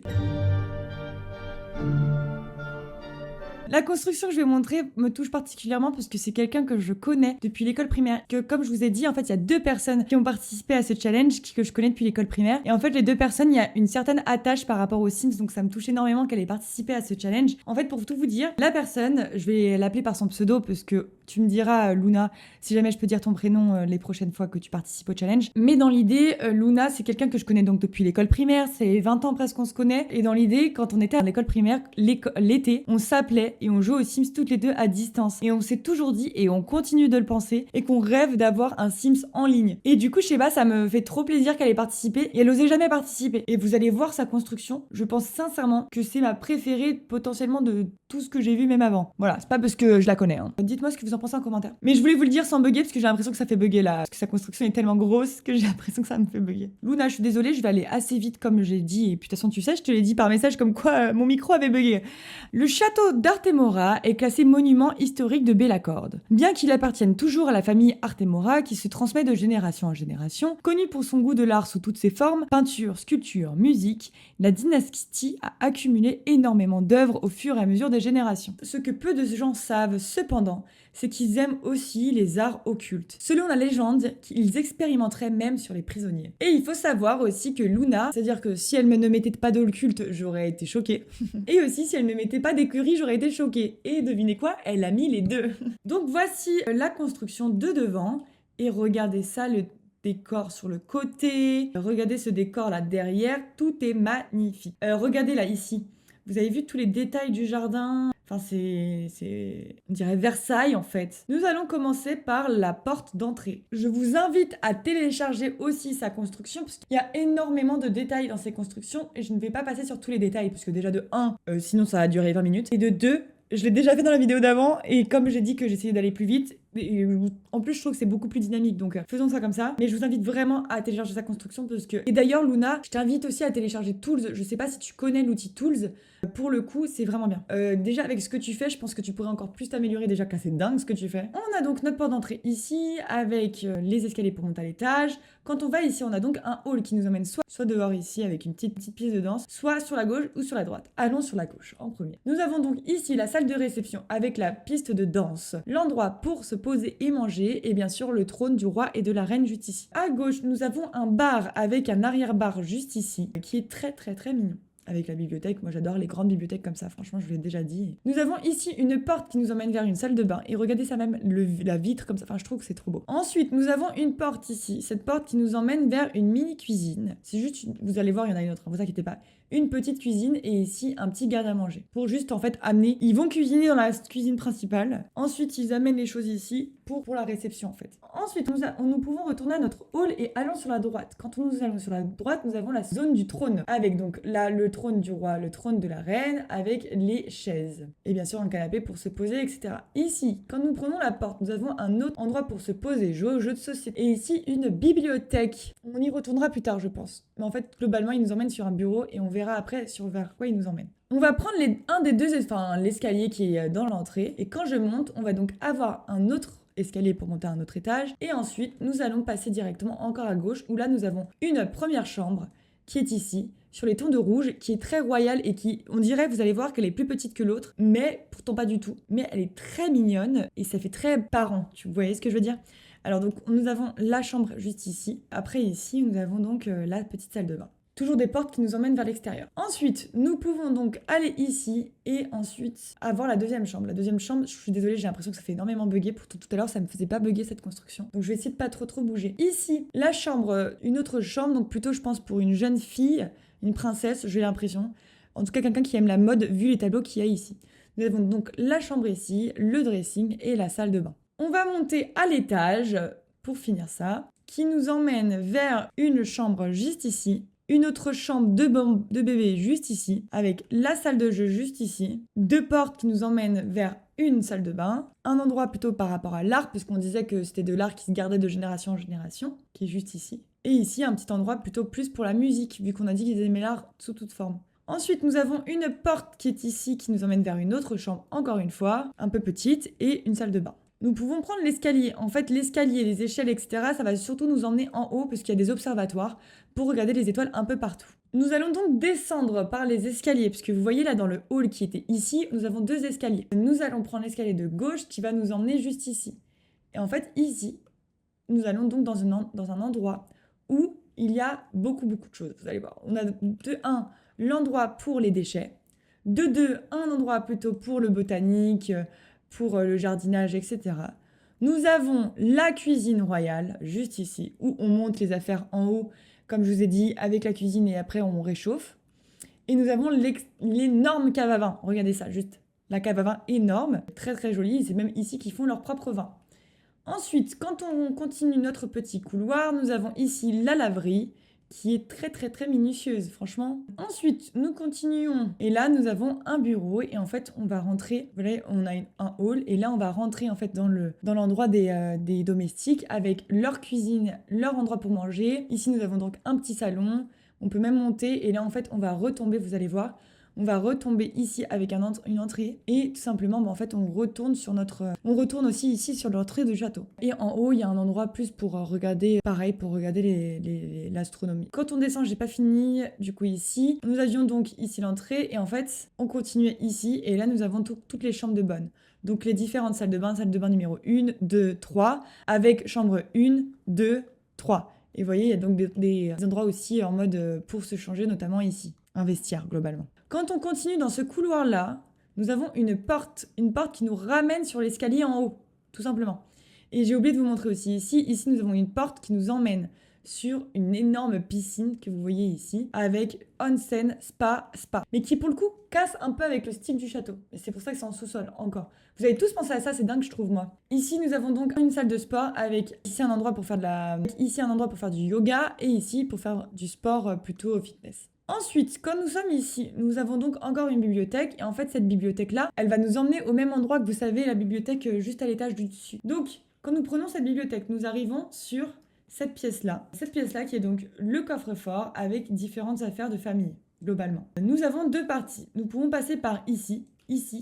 La construction que je vais montrer me touche particulièrement parce que c'est quelqu'un que je connais depuis l'école primaire. Que comme je vous ai dit, en fait, il y a 2 personnes qui ont participé à ce challenge que je connais depuis l'école primaire. Et en fait, les 2 personnes, il y a une certaine attache par rapport aux Sims, donc ça me touche énormément qu'elle ait participé à ce challenge. En fait, pour tout vous dire, la personne, je vais l'appeler par son pseudo parce que tu me diras, Luna, si jamais je peux dire ton prénom les prochaines fois que tu participes au challenge. Mais dans l'idée, Luna, c'est quelqu'un que je connais donc depuis l'école primaire. C'est 20 ans presque qu'on se connaît. Et dans l'idée, quand on était à l'école primaire, l'été, on s'appelait et on joue aux Sims toutes les deux à distance. Et on s'est toujours dit, et on continue de le penser, et qu'on rêve d'avoir un Sims en ligne. Et du coup, je sais pas, ça me fait trop plaisir qu'elle ait participé, et elle osait jamais participer. Et vous allez voir sa construction, je pense sincèrement que c'est ma préférée potentiellement de tout ce que j'ai vu même avant. Voilà, c'est pas parce que je la connais. Hein. Dites-moi ce que vous en pensez en commentaire. Mais je voulais vous le dire sans bugger, parce que j'ai l'impression que ça fait bugger là. Parce que sa construction est tellement grosse que j'ai l'impression que ça me fait bugger. Luna, je suis désolée, je vais aller assez vite comme j'ai dit, et puis de toute façon, tu sais, je te l'ai dit par message comme quoi mon micro avait bugué. Le château d'Artemora est classé monument historique de Bellacorde. Bien qu'il appartienne toujours à la famille Artemora qui se transmet de génération en génération, connu pour son goût de l'art sous toutes ses formes, peinture, sculpture, musique, la dynastie a accumulé énormément d'œuvres au fur et à mesure des générations. Ce que peu de gens savent cependant, c'est qu'ils aiment aussi les arts occultes. Selon la légende, ils expérimenteraient même sur les prisonniers. Et il faut savoir aussi que Luna, c'est-à-dire que si elle ne mettait pas d'occulte, j'aurais été choquée. Et aussi, si elle ne mettait pas d'écurie, j'aurais été choquée. Et devinez quoi? Elle a mis les deux. Donc voici la construction de devant. Et regardez ça, le décor sur le côté. Regardez ce décor là derrière. Tout est magnifique. Regardez là, ici. Vous avez vu tous les détails du jardin? Enfin, on dirait Versailles en fait. Nous allons commencer par la porte d'entrée. Je vous invite à télécharger aussi sa construction parce qu'il y a énormément de détails dans ses constructions et je ne vais pas passer sur tous les détails parce que déjà de 1, sinon ça va durer 20 minutes et de 2, je l'ai déjà fait dans la vidéo d'avant et comme j'ai dit que j'essayais d'aller plus vite, et en plus je trouve que c'est beaucoup plus dynamique donc faisons ça comme ça. Mais je vous invite vraiment à télécharger sa construction parce que... Et d'ailleurs Luna, je t'invite aussi à télécharger Tools. Je sais pas si tu connais l'outil Tools. Pour le coup, c'est vraiment bien. Déjà avec ce que tu fais, je pense que tu pourrais encore plus t'améliorer déjà que là c'est dingue ce que tu fais. On a donc notre porte d'entrée ici avec les escaliers pour monter à l'étage. Quand on va ici, on a donc un hall qui nous emmène soit dehors ici avec une petite pièce de danse, soit sur la gauche ou sur la droite. Allons sur la gauche en premier. Nous avons donc ici la salle de réception avec la piste de danse, l'endroit pour se poser et manger et bien sûr le trône du roi et de la reine juste ici. À gauche, nous avons un bar avec un arrière-bar juste ici qui est très très très mignon. Avec la bibliothèque, moi j'adore les grandes bibliothèques comme ça, franchement je vous l'ai déjà dit. Nous avons ici une porte qui nous emmène vers une salle de bain et regardez ça même, la vitre comme ça, enfin je trouve que c'est trop beau. Ensuite nous avons une porte ici, cette porte qui nous emmène vers une mini cuisine. C'est juste, vous allez voir il y en a une autre, ne vous inquiétez pas. une petite cuisine et ici un petit garde-à-manger. Pour juste en fait amener, ils vont cuisiner dans la cuisine principale. Ensuite, ils amènent les choses ici pour la réception en fait. Ensuite, nous pouvons retourner à notre hall et allons sur la droite. Quand nous allons sur la droite, nous avons la zone du trône avec donc là le trône du roi, le trône de la reine avec les chaises et bien sûr un canapé pour se poser, etc. Ici, quand nous prenons la porte, nous avons un autre endroit pour se poser, jouer aux jeux de société. Et ici, une bibliothèque. On y retournera plus tard, je pense. Mais en fait, globalement, il nous emmène sur un bureau et on verra après vers quoi il nous emmène. On va prendre l'escalier qui est dans l'entrée. Et quand je monte, on va donc avoir un autre escalier pour monter à un autre étage. Et ensuite, nous allons passer directement encore à gauche, où là, nous avons une première chambre qui est ici, sur les tons de rouge, qui est très royale et qui, on dirait, vous allez voir qu'elle est plus petite que l'autre, mais pourtant pas du tout. Mais elle est très mignonne et ça fait très parent. Vous voyez ce que je veux dire? Alors donc, nous avons la chambre juste ici. Après, ici, nous avons donc la petite salle de bain. Toujours des portes qui nous emmènent vers l'extérieur. Ensuite, nous pouvons donc aller ici et ensuite avoir la deuxième chambre. La deuxième chambre, je suis désolée, j'ai l'impression que ça fait énormément bugger. Pour tout à l'heure, ça me faisait pas bugger cette construction. Donc je vais essayer de pas trop bouger. Ici, la chambre, une autre chambre, donc plutôt je pense pour une jeune fille, une princesse, j'ai l'impression. En tout cas, quelqu'un qui aime la mode vu les tableaux qu'il y a ici. Nous avons donc la chambre ici, le dressing et la salle de bain. On va monter à l'étage pour finir ça, qui nous emmène vers une chambre juste ici. Une autre chambre de bébé juste ici, avec la salle de jeu juste ici, deux portes qui nous emmènent vers une salle de bain, un endroit plutôt par rapport à l'art, puisqu'on disait que c'était de l'art qui se gardait de génération en génération, qui est juste ici. Et ici, un petit endroit plutôt plus pour la musique, vu qu'on a dit qu'ils aimaient l'art sous toute forme. Ensuite, nous avons une porte qui est ici, qui nous emmène vers une autre chambre, encore une fois, un peu petite, et une salle de bain. Nous pouvons prendre l'escalier. En fait, l'escalier, les échelles, etc., ça va surtout nous emmener en haut parce qu'il y a des observatoires pour regarder les étoiles un peu partout. Nous allons donc descendre par les escaliers, puisque vous voyez là dans le hall qui était ici, nous avons deux escaliers. Nous allons prendre l'escalier de gauche qui va nous emmener juste ici. Et en fait, ici, nous allons donc dans un endroit où il y a beaucoup de choses. Vous allez voir. On a de 1, l'endroit pour les déchets. De 2, un endroit plutôt pour le botanique, pour le jardinage, etc. Nous avons la cuisine royale, juste ici, où on monte les affaires en haut, comme je vous ai dit, avec la cuisine et après on réchauffe. Et nous avons l'énorme cave à vin. Regardez ça, juste la cave à vin énorme, très très jolie. C'est même ici qu'ils font leur propre vin. Ensuite, quand on continue notre petit couloir, nous avons ici la laverie, qui est très minutieuse, franchement. Ensuite, nous continuons. Et là, nous avons un bureau. Et en fait, on va rentrer. Vous voyez, on a un hall. Et là, on va rentrer en fait dans l'endroit des domestiques avec leur cuisine, leur endroit pour manger. Ici, nous avons donc un petit salon. On peut même monter. Et là, en fait, on va retomber, vous allez voir. On va retomber ici avec une entrée et tout simplement, en fait, on retourne aussi ici sur l'entrée du château. Et en haut, il y a un endroit plus pour regarder, pareil, pour regarder l'astronomie. Quand on descend, j'ai pas fini, du coup ici, nous avions donc ici l'entrée et en fait, on continuait ici et là, nous avons toutes les chambres de bonne. Donc les différentes salles de bain numéro 1, 2, 3, avec chambre 1, 2, 3. Et vous voyez, il y a donc des endroits aussi en mode pour se changer, notamment ici. Un vestiaire, globalement. Quand on continue dans ce couloir-là, nous avons une porte qui nous ramène sur l'escalier en haut, tout simplement. Et j'ai oublié de vous montrer aussi ici. Ici, nous avons une porte qui nous emmène sur une énorme piscine que vous voyez ici, avec onsen, spa. Mais qui, pour le coup, casse un peu avec le style du château. Et c'est pour ça que c'est en sous-sol, encore. Vous avez tous pensé à ça, c'est dingue, je trouve, moi. Ici, nous avons donc une salle de sport avec ici un endroit pour faire du yoga et ici pour faire du sport plutôt fitness. Ensuite, quand nous sommes ici, nous avons donc encore une bibliothèque. Et en fait, cette bibliothèque-là, elle va nous emmener au même endroit que vous savez, la bibliothèque juste à l'étage du dessus. Donc, quand nous prenons cette bibliothèque, nous arrivons sur cette pièce-là. Cette pièce-là qui est donc le coffre-fort avec différentes affaires de famille, globalement. Nous avons deux parties. Nous pouvons passer par ici,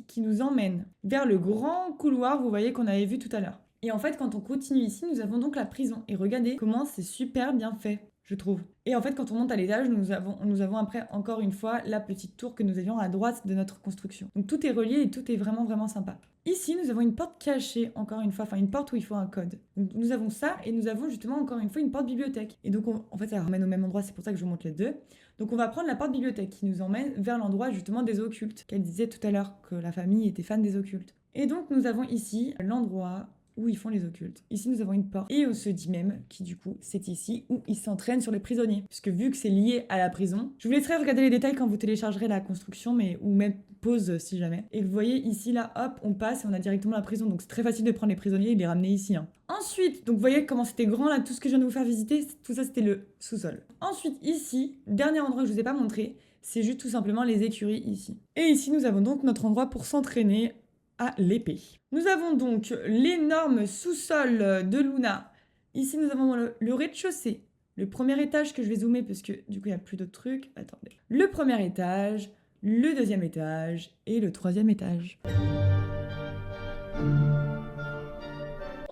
qui nous emmène vers le grand couloir, vous voyez, qu'on avait vu tout à l'heure. Et en fait, quand on continue ici, nous avons donc la prison. Et regardez comment c'est super bien fait, je trouve. Et en fait, quand on monte à l'étage, nous avons après, encore une fois, la petite tour que nous avions à droite de notre construction. Donc tout est relié et tout est vraiment sympa. Ici, nous avons une porte cachée, encore une fois, enfin une porte où il faut un code. Donc nous avons ça et nous avons justement, encore une fois, une porte bibliothèque. Et donc, en fait, ça ramène au même endroit, c'est pour ça que je vous montre les deux. Donc on va prendre la porte bibliothèque qui nous emmène vers l'endroit justement des occultes, qu'elle disait tout à l'heure que la famille était fan des occultes. Et donc nous avons ici l'endroit où ils font les occultes. Ici, nous avons une porte. Et on se dit même qui, du coup, c'est ici où ils s'entraînent sur les prisonniers. Puisque vu que c'est lié à la prison, je vous laisserai regarder les détails quand vous téléchargerez la construction, mais ou même pause si jamais. Et vous voyez ici, là, hop, on passe et on a directement la prison. Donc c'est très facile de prendre les prisonniers et de les ramener ici. Hein. Ensuite, donc vous voyez comment c'était grand là, tout ce que je viens de vous faire visiter, tout ça c'était le sous-sol. Ensuite, ici, dernier endroit que je vous ai pas montré, c'est juste tout simplement les écuries ici. Et ici, nous avons donc notre endroit pour s'entraîner à l'épée. Nous avons donc l'énorme sous-sol de Luna. Ici, nous avons le rez-de-chaussée. Le premier étage que je vais zoomer parce que du coup, il n'y a plus d'autres trucs. Attendez. Le premier étage, le deuxième étage et le troisième étage.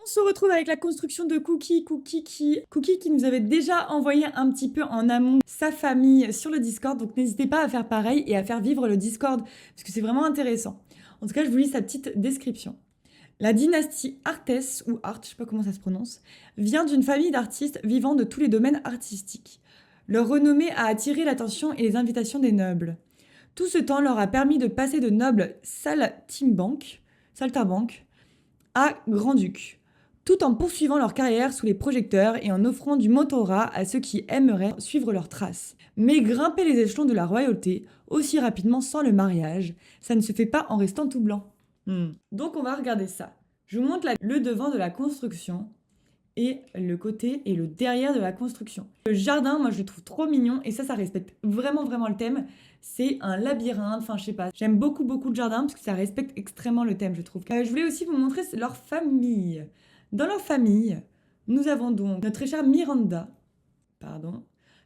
On se retrouve avec la construction de Cookie qui nous avait déjà envoyé un petit peu en amont sa famille sur le Discord. Donc n'hésitez pas à faire pareil et à faire vivre le Discord parce que c'est vraiment intéressant. En tout cas, je vous lis sa petite description. La dynastie Arthès, ou Art, je sais pas comment ça se prononce, vient d'une famille d'artistes vivant de tous les domaines artistiques. Leur renommée a attiré l'attention et les invitations des nobles. Tout ce temps leur a permis de passer de nobles saltimbanques à grands-ducs, tout en poursuivant leur carrière sous les projecteurs et en offrant du mentorat à ceux qui aimeraient suivre leurs traces. Mais grimper les échelons de la royauté aussi rapidement sans le mariage, ça ne se fait pas en restant tout blanc. Donc on va regarder ça. Je vous montre le devant de la construction et le côté et le derrière de la construction. Le jardin, moi je le trouve trop mignon et ça respecte vraiment le thème. C'est un labyrinthe, enfin je sais pas. J'aime beaucoup le jardin parce que ça respecte extrêmement le thème, je trouve. Je voulais aussi vous montrer leur famille. Dans leur famille, nous avons donc notre très chère Miranda,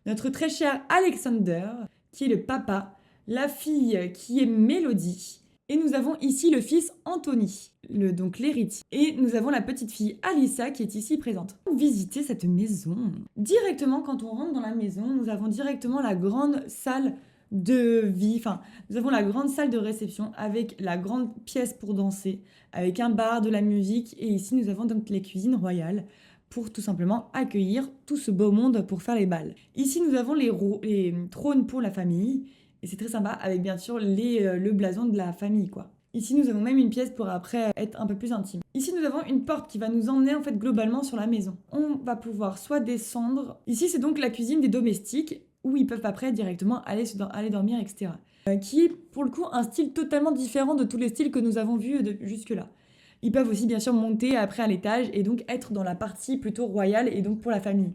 notre très cher Alexander, qui est le papa, la fille qui est Mélodie, et nous avons ici le fils Anthony, donc l'héritier. Et nous avons la petite fille Alyssa qui est ici présente. Visiter cette maison. Directement, quand on rentre dans la maison, nous avons directement la grande salle de vie, enfin, nous avons la grande salle de réception avec la grande pièce pour danser, avec un bar, de la musique, et ici nous avons donc les cuisines royales pour tout simplement accueillir tout ce beau monde pour faire les bals. Ici nous avons les trônes pour la famille, et c'est très sympa avec bien sûr le blason de la famille quoi. Ici nous avons même une pièce pour après être un peu plus intime. Ici nous avons une porte qui va nous emmener en fait globalement sur la maison. On va pouvoir soit descendre, ici c'est donc la cuisine des domestiques, où ils peuvent après directement aller dormir, etc. Qui est pour le coup un style totalement différent de tous les styles que nous avons vus jusque-là. Ils peuvent aussi bien sûr monter après à l'étage et donc être dans la partie plutôt royale et donc pour la famille.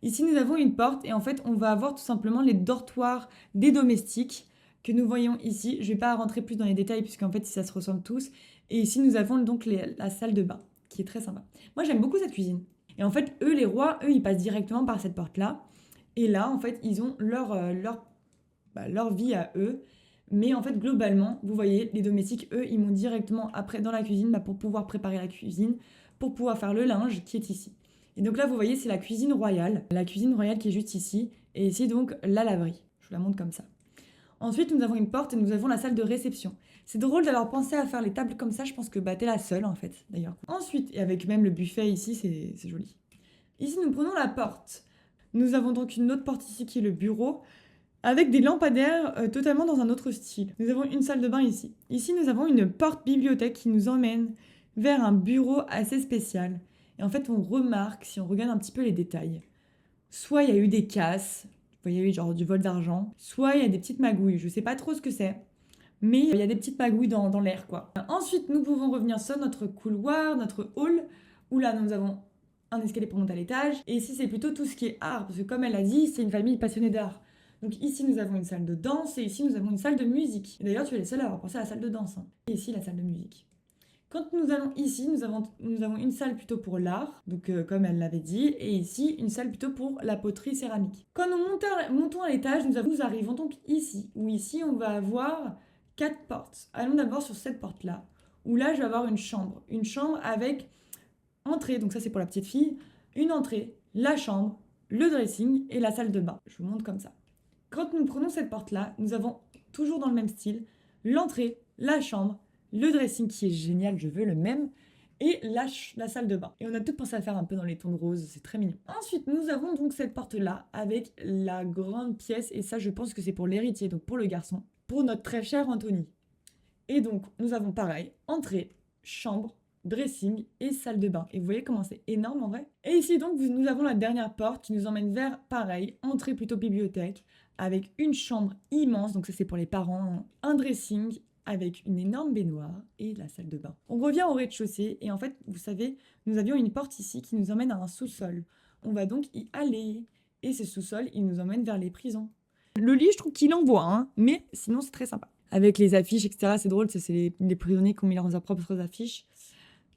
Ici nous avons une porte et en fait on va avoir tout simplement les dortoirs des domestiques que nous voyons ici. Je ne vais pas rentrer plus dans les détails puisqu'en fait ça se ressemble tous. Et ici nous avons donc la salle de bain qui est très sympa. Moi j'aime beaucoup cette cuisine. Et en fait eux les rois, eux ils passent directement par cette porte-là. Et là, en fait, ils ont leur vie à eux. Mais en fait, globalement, vous voyez, les domestiques, eux, ils montent directement après dans la cuisine pour pouvoir préparer la cuisine, pour pouvoir faire le linge qui est ici. Et donc là, vous voyez, c'est la cuisine royale. La cuisine royale qui est juste ici. Et ici, donc, la laverie. Je vous la montre comme ça. Ensuite, nous avons une porte et nous avons la salle de réception. C'est drôle d'avoir pensé à faire les tables comme ça. Je pense que t'es la seule, en fait, d'ailleurs. Ensuite, et avec même le buffet ici, c'est joli. Ici, nous prenons la porte. Nous avons donc une autre porte ici qui est le bureau, avec des lampadaires totalement dans un autre style. Nous avons une salle de bain ici. Ici, nous avons une porte bibliothèque qui nous emmène vers un bureau assez spécial. Et en fait, on remarque, si on regarde un petit peu les détails, soit il y a eu des casses, il y a eu genre du vol d'argent, soit il y a des petites magouilles. Je sais pas trop ce que c'est, mais il y a des petites magouilles dans l'air, quoi. Ensuite, nous pouvons revenir sur notre couloir, notre hall, où là, nous avons un escalier pour monter à l'étage. Et ici, c'est plutôt tout ce qui est art, parce que comme elle a dit, c'est une famille passionnée d'art. Donc ici, nous avons une salle de danse, et ici, nous avons une salle de musique. Et d'ailleurs, tu es les seuls à avoir pensé à la salle de danse. Hein. Et ici, la salle de musique. Quand nous allons ici, nous avons une salle plutôt pour l'art, donc comme elle l'avait dit, et ici, une salle plutôt pour la poterie céramique. Quand nous montons à l'étage, nous arrivons donc ici, où ici, on va avoir 4 portes. Allons d'abord sur cette porte-là, où là, je vais avoir une chambre. Une chambre avec entrée, donc ça c'est pour la petite fille, une entrée, la chambre, le dressing et la salle de bain. Je vous montre comme ça. Quand nous prenons cette porte-là, nous avons toujours dans le même style, l'entrée, la chambre, le dressing qui est génial, je veux le même, et la salle de bain. Et on a tout pensé à faire un peu dans les tons de rose, c'est très mignon. Ensuite, nous avons donc cette porte-là avec la grande pièce, et ça je pense que c'est pour l'héritier, donc pour le garçon, pour notre très cher Anthony. Et donc, nous avons pareil, entrée, chambre, dressing et salle de bain. Et vous voyez comment c'est énorme en vrai. Et ici donc nous avons la dernière porte qui nous emmène vers, pareil, entrée plutôt bibliothèque, avec une chambre immense, donc ça c'est pour les parents, un dressing avec une énorme baignoire et la salle de bain. On revient au rez-de-chaussée et en fait, vous savez, nous avions une porte ici qui nous emmène à un sous-sol. On va donc y aller et ce sous-sol, il nous emmène vers les prisons. Le lit, je trouve qu'il envoie, hein, mais sinon c'est très sympa. Avec les affiches, etc., c'est drôle, c'est les prisonniers qui ont mis leurs propres affiches.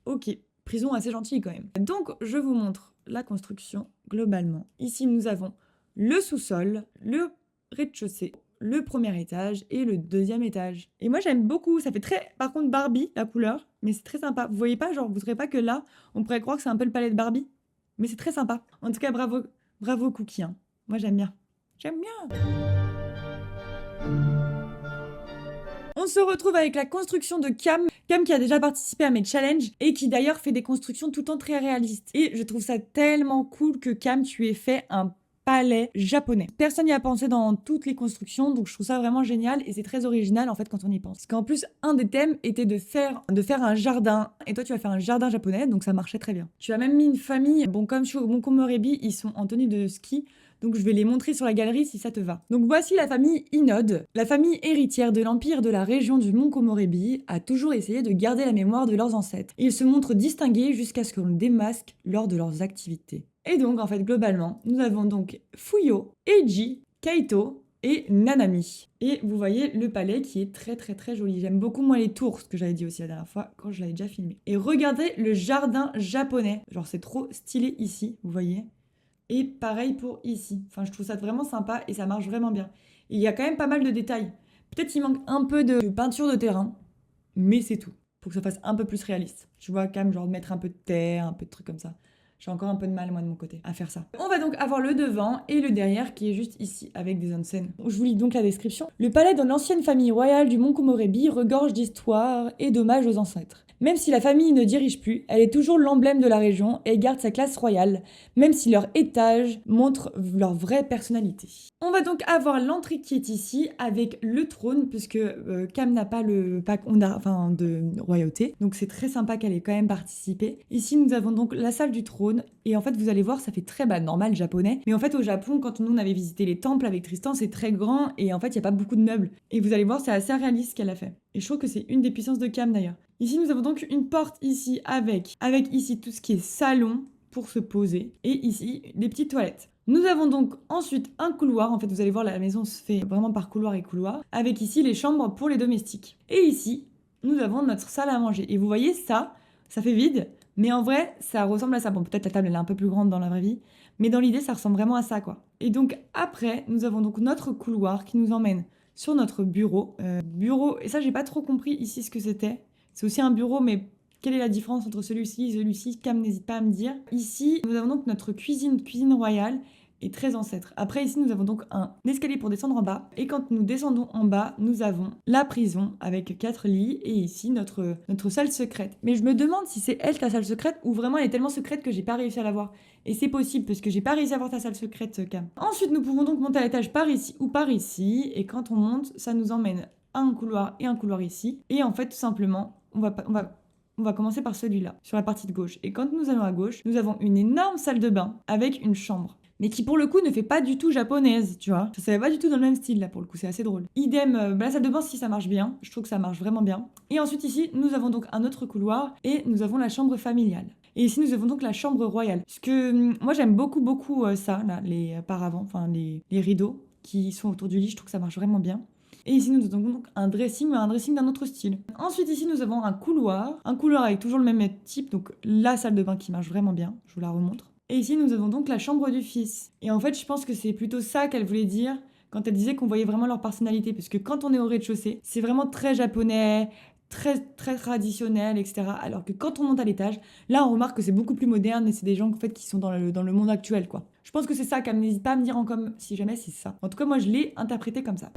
Ok, prison assez gentille quand même. Donc, je vous montre la construction globalement. Ici, nous avons le sous-sol, le rez-de-chaussée, le premier étage et le deuxième étage. Et moi, j'aime beaucoup. Ça fait très, par contre, Barbie, la couleur, mais c'est très sympa. Vous voyez pas, genre, vous ne trouvez pas que là, on pourrait croire que c'est un peu le palais de Barbie, mais c'est très sympa. En tout cas, bravo, bravo Cookie. Hein. Moi, j'aime bien. J'aime bien. On se retrouve avec la construction de Cam. Cam qui a déjà participé à mes challenges et qui d'ailleurs fait des constructions tout le temps très réalistes. Et je trouve ça tellement cool que Cam, tu aies fait un palais japonais. Personne n'y a pensé dans toutes les constructions, donc je trouve ça vraiment génial et c'est très original en fait quand on y pense. Parce qu'en plus, un des thèmes était de faire un jardin et toi tu vas faire un jardin japonais, donc ça marchait très bien. Tu as même mis une famille, bon comme je suis au Monkomorebi, ils sont en tenue de ski, donc je vais les montrer sur la galerie si ça te va. Donc voici la famille Inode. La famille héritière de l'empire de la région du Mont Komorebi a toujours essayé de garder la mémoire de leurs ancêtres. Ils se montrent distingués jusqu'à ce qu'on les démasque lors de leurs activités. Et donc en fait globalement, nous avons donc Fuyo, Eiji, Kaito et Nanami. Et vous voyez le palais qui est très très très joli. J'aime beaucoup moins les tours, ce que j'avais dit aussi la dernière fois quand je l'avais déjà filmé. Et regardez le jardin japonais. Genre c'est trop stylé ici, vous voyez. Et pareil pour ici. Enfin, je trouve ça vraiment sympa et ça marche vraiment bien. Et il y a quand même pas mal de détails. Peut-être qu'il manque un peu de peinture de terrain, mais c'est tout. Pour que ça fasse un peu plus réaliste. Tu vois, quand même, genre mettre un peu de terre, un peu de trucs comme ça. J'ai encore un peu de mal, moi, de mon côté, à faire ça. On va donc avoir le devant et le derrière qui est juste ici, avec des onsen. Je vous lis donc la description. Le palais de l'ancienne famille royale du Mont Komorebi regorge d'histoire et d'hommages aux ancêtres. Même si la famille ne dirige plus, elle est toujours l'emblème de la région et garde sa classe royale, même si leur étage montre leur vraie personnalité. On va donc avoir l'entrée qui est ici avec le trône, puisque Cam n'a pas le pack de royauté, donc c'est très sympa qu'elle ait quand même participé. Ici, nous avons donc la salle du trône, et en fait, vous allez voir, ça fait très normal japonais, mais en fait, au Japon, quand nous on avait visité les temples avec Tristan, c'est très grand, et en fait, il n'y a pas beaucoup de meubles. Et vous allez voir, c'est assez réaliste ce qu'elle a fait. Et je trouve que c'est une des puissances de Cam d'ailleurs. Ici, nous avons donc une porte ici avec ici tout ce qui est salon pour se poser, et ici, des petites toilettes. Nous avons donc ensuite un couloir, en fait vous allez voir la maison se fait vraiment par couloir et couloir, avec ici les chambres pour les domestiques. Et ici, nous avons notre salle à manger. Et vous voyez ça fait vide, mais en vrai ça ressemble à ça. Bon peut-être la table elle est un peu plus grande dans la vraie vie, mais dans l'idée ça ressemble vraiment à ça quoi. Et donc après, nous avons donc notre couloir qui nous emmène sur notre bureau. Et ça j'ai pas trop compris ici ce que c'était. C'est aussi un bureau mais... Quelle est la différence entre celui-ci et celui-ci? Cam n'hésite pas à me dire. Ici, nous avons donc notre cuisine royale et très ancêtre. Après, ici, nous avons donc un escalier pour descendre en bas. Et quand nous descendons en bas, nous avons la prison avec 4 lits et ici notre salle secrète. Mais je me demande si c'est elle ta salle secrète ou vraiment elle est tellement secrète que j'ai pas réussi à la voir. Et c'est possible parce que j'ai pas réussi à voir ta salle secrète, Cam. Ensuite, nous pouvons donc monter à l'étage par ici ou par ici. Et quand on monte, ça nous emmène à un couloir et un couloir ici. Et en fait, tout simplement, on va commencer par celui-là, sur la partie de gauche. Et quand nous allons à gauche, nous avons une énorme salle de bain avec une chambre. Mais qui pour le coup ne fait pas du tout japonaise, tu vois. Ça ne va pas du tout dans le même style là pour le coup, c'est assez drôle. Idem, la salle de bain si ça marche bien, je trouve que ça marche vraiment bien. Et ensuite ici, nous avons donc un autre couloir et nous avons la chambre familiale. Et ici nous avons donc la chambre royale. Parce que moi j'aime beaucoup ça, là, les paravents, enfin les rideaux qui sont autour du lit, je trouve que ça marche vraiment bien. Et ici, nous avons donc un dressing d'un autre style. Ensuite, ici, nous avons un couloir avec toujours le même type, donc la salle de bain qui marche vraiment bien, je vous la remontre. Et ici, nous avons donc la chambre du fils. Et en fait, je pense que c'est plutôt ça qu'elle voulait dire quand elle disait qu'on voyait vraiment leur personnalité, parce que quand on est au rez-de-chaussée, c'est vraiment très japonais, très traditionnel, etc. Alors que quand on monte à l'étage, là, on remarque que c'est beaucoup plus moderne et c'est des gens en fait, qui sont dans le monde actuel, quoi. Je pense que c'est ça, Cam, n'hésite pas à me dire si jamais c'est ça. En tout cas, moi, je l'ai interprété comme ça.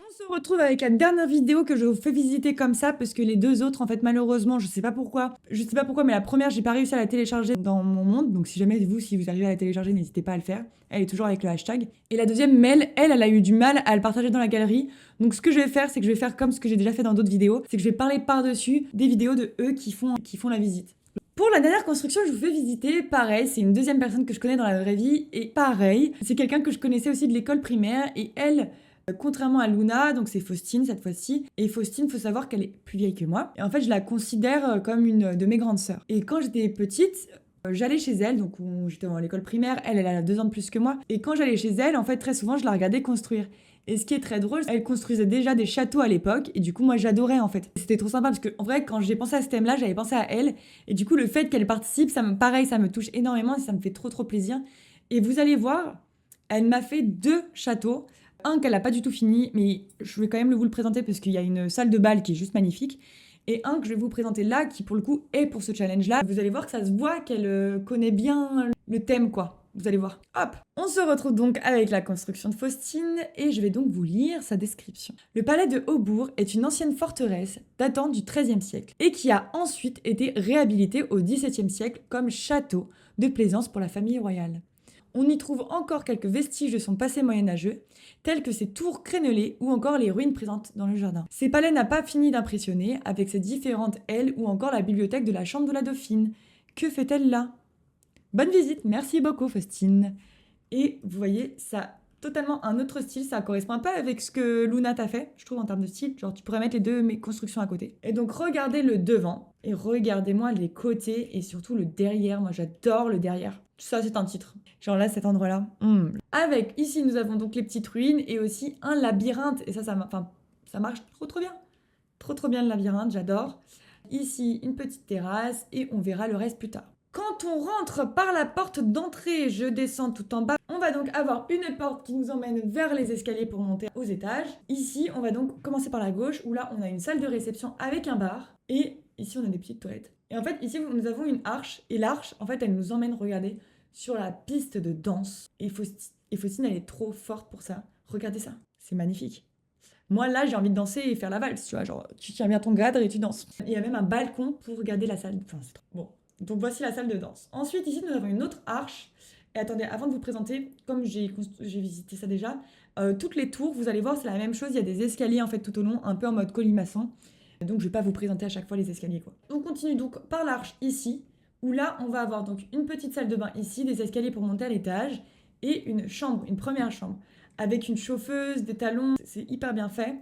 On se retrouve avec la dernière vidéo que je vous fais visiter comme ça, parce que les deux autres, en fait, malheureusement, je sais pas pourquoi, mais la première, j'ai pas réussi à la télécharger dans mon monde, donc si jamais si vous arrivez à la télécharger, n'hésitez pas à le faire. Elle est toujours avec le hashtag. Et la deuxième, Mel, elle a eu du mal à le partager dans la galerie. Donc ce que je vais faire, c'est que je vais faire comme ce que j'ai déjà fait dans d'autres vidéos, c'est que je vais parler par-dessus des vidéos de eux qui font la visite. Pour la dernière construction, je vous fais visiter, pareil, c'est une deuxième personne que je connais dans la vraie vie, et pareil, c'est quelqu'un que je connaissais aussi de l'école primaire, et elle, contrairement à Luna, donc c'est Faustine cette fois-ci, et Faustine, faut savoir qu'elle est plus vieille que moi, et en fait je la considère comme une de mes grandes sœurs. Et quand j'étais petite, j'allais chez elle, donc j'étais dans l'école primaire, elle a 2 ans de plus que moi, et quand j'allais chez elle, en fait très souvent je la regardais construire. Et ce qui est très drôle, elle construisait déjà des châteaux à l'époque, et du coup, moi, j'adorais, en fait. C'était trop sympa, parce que, en vrai, quand j'ai pensé à ce thème-là, j'avais pensé à elle, et du coup, le fait qu'elle participe, pareil, ça me touche énormément, et ça me fait trop, trop plaisir. Et vous allez voir, elle m'a fait 2 châteaux, un qu'elle n'a pas du tout fini, mais je vais quand même vous le présenter, parce qu'il y a une salle de bal qui est juste magnifique, et un que je vais vous présenter là, qui, pour le coup, est pour ce challenge-là. Vous allez voir que ça se voit qu'elle connaît bien le thème, quoi. Vous allez voir. Hop. On se retrouve donc avec la construction de Faustine et je vais donc vous lire sa description. Le palais de Haubourg est une ancienne forteresse datant du XIIIe siècle et qui a ensuite été réhabilitée au XVIIe siècle comme château de plaisance pour la famille royale. On y trouve encore quelques vestiges de son passé moyenâgeux, tels que ses tours crénelées ou encore les ruines présentes dans le jardin. Ces palais n'a pas fini d'impressionner avec ses différentes ailes ou encore la bibliothèque de la chambre de la Dauphine. Que fait-elle là ? Bonne visite, merci beaucoup Faustine. Et vous voyez, ça a totalement un autre style, ça correspond un peu avec ce que Luna t'a fait, je trouve en termes de style, genre tu pourrais mettre les deux mes constructions à côté. Et donc regardez le devant, et regardez-moi les côtés, et surtout le derrière, moi j'adore le derrière. Ça c'est un titre, genre là cet endroit-là. Avec, ici nous avons donc les petites ruines, et aussi un labyrinthe, et ça marche trop bien. Trop bien le labyrinthe, j'adore. Ici une petite terrasse, et on verra le reste plus tard. Quand on rentre par la porte d'entrée, je descends tout en bas. On va donc avoir une porte qui nous emmène vers les escaliers pour monter aux étages. Ici, on va donc commencer par la gauche où là, on a une salle de réception avec un bar. Et ici, on a des petites toilettes. Et en fait, ici, nous avons une arche. Et l'arche, en fait, elle nous emmène, regardez, sur la piste de danse. Et Faustine, elle est trop forte pour ça. Regardez ça, c'est magnifique. Moi, là, j'ai envie de danser et faire la valse, tu vois. Genre, tu tiens bien ton cadre et tu danses. Il y a même un balcon pour regarder la salle. Enfin, c'est trop bon. Donc voici la salle de danse. Ensuite, ici, nous avons une autre arche. Et attendez, avant de vous présenter, comme j'ai visité ça déjà, toutes les tours, vous allez voir, c'est la même chose. Il y a des escaliers en fait tout au long, un peu en mode colimaçon. Donc je vais pas vous présenter à chaque fois les escaliers, quoi. On continue donc par l'arche ici, où là, on va avoir donc une petite salle de bain ici, des escaliers pour monter à l'étage, et une chambre, une première chambre, avec une chauffeuse, des talons. C'est hyper bien fait.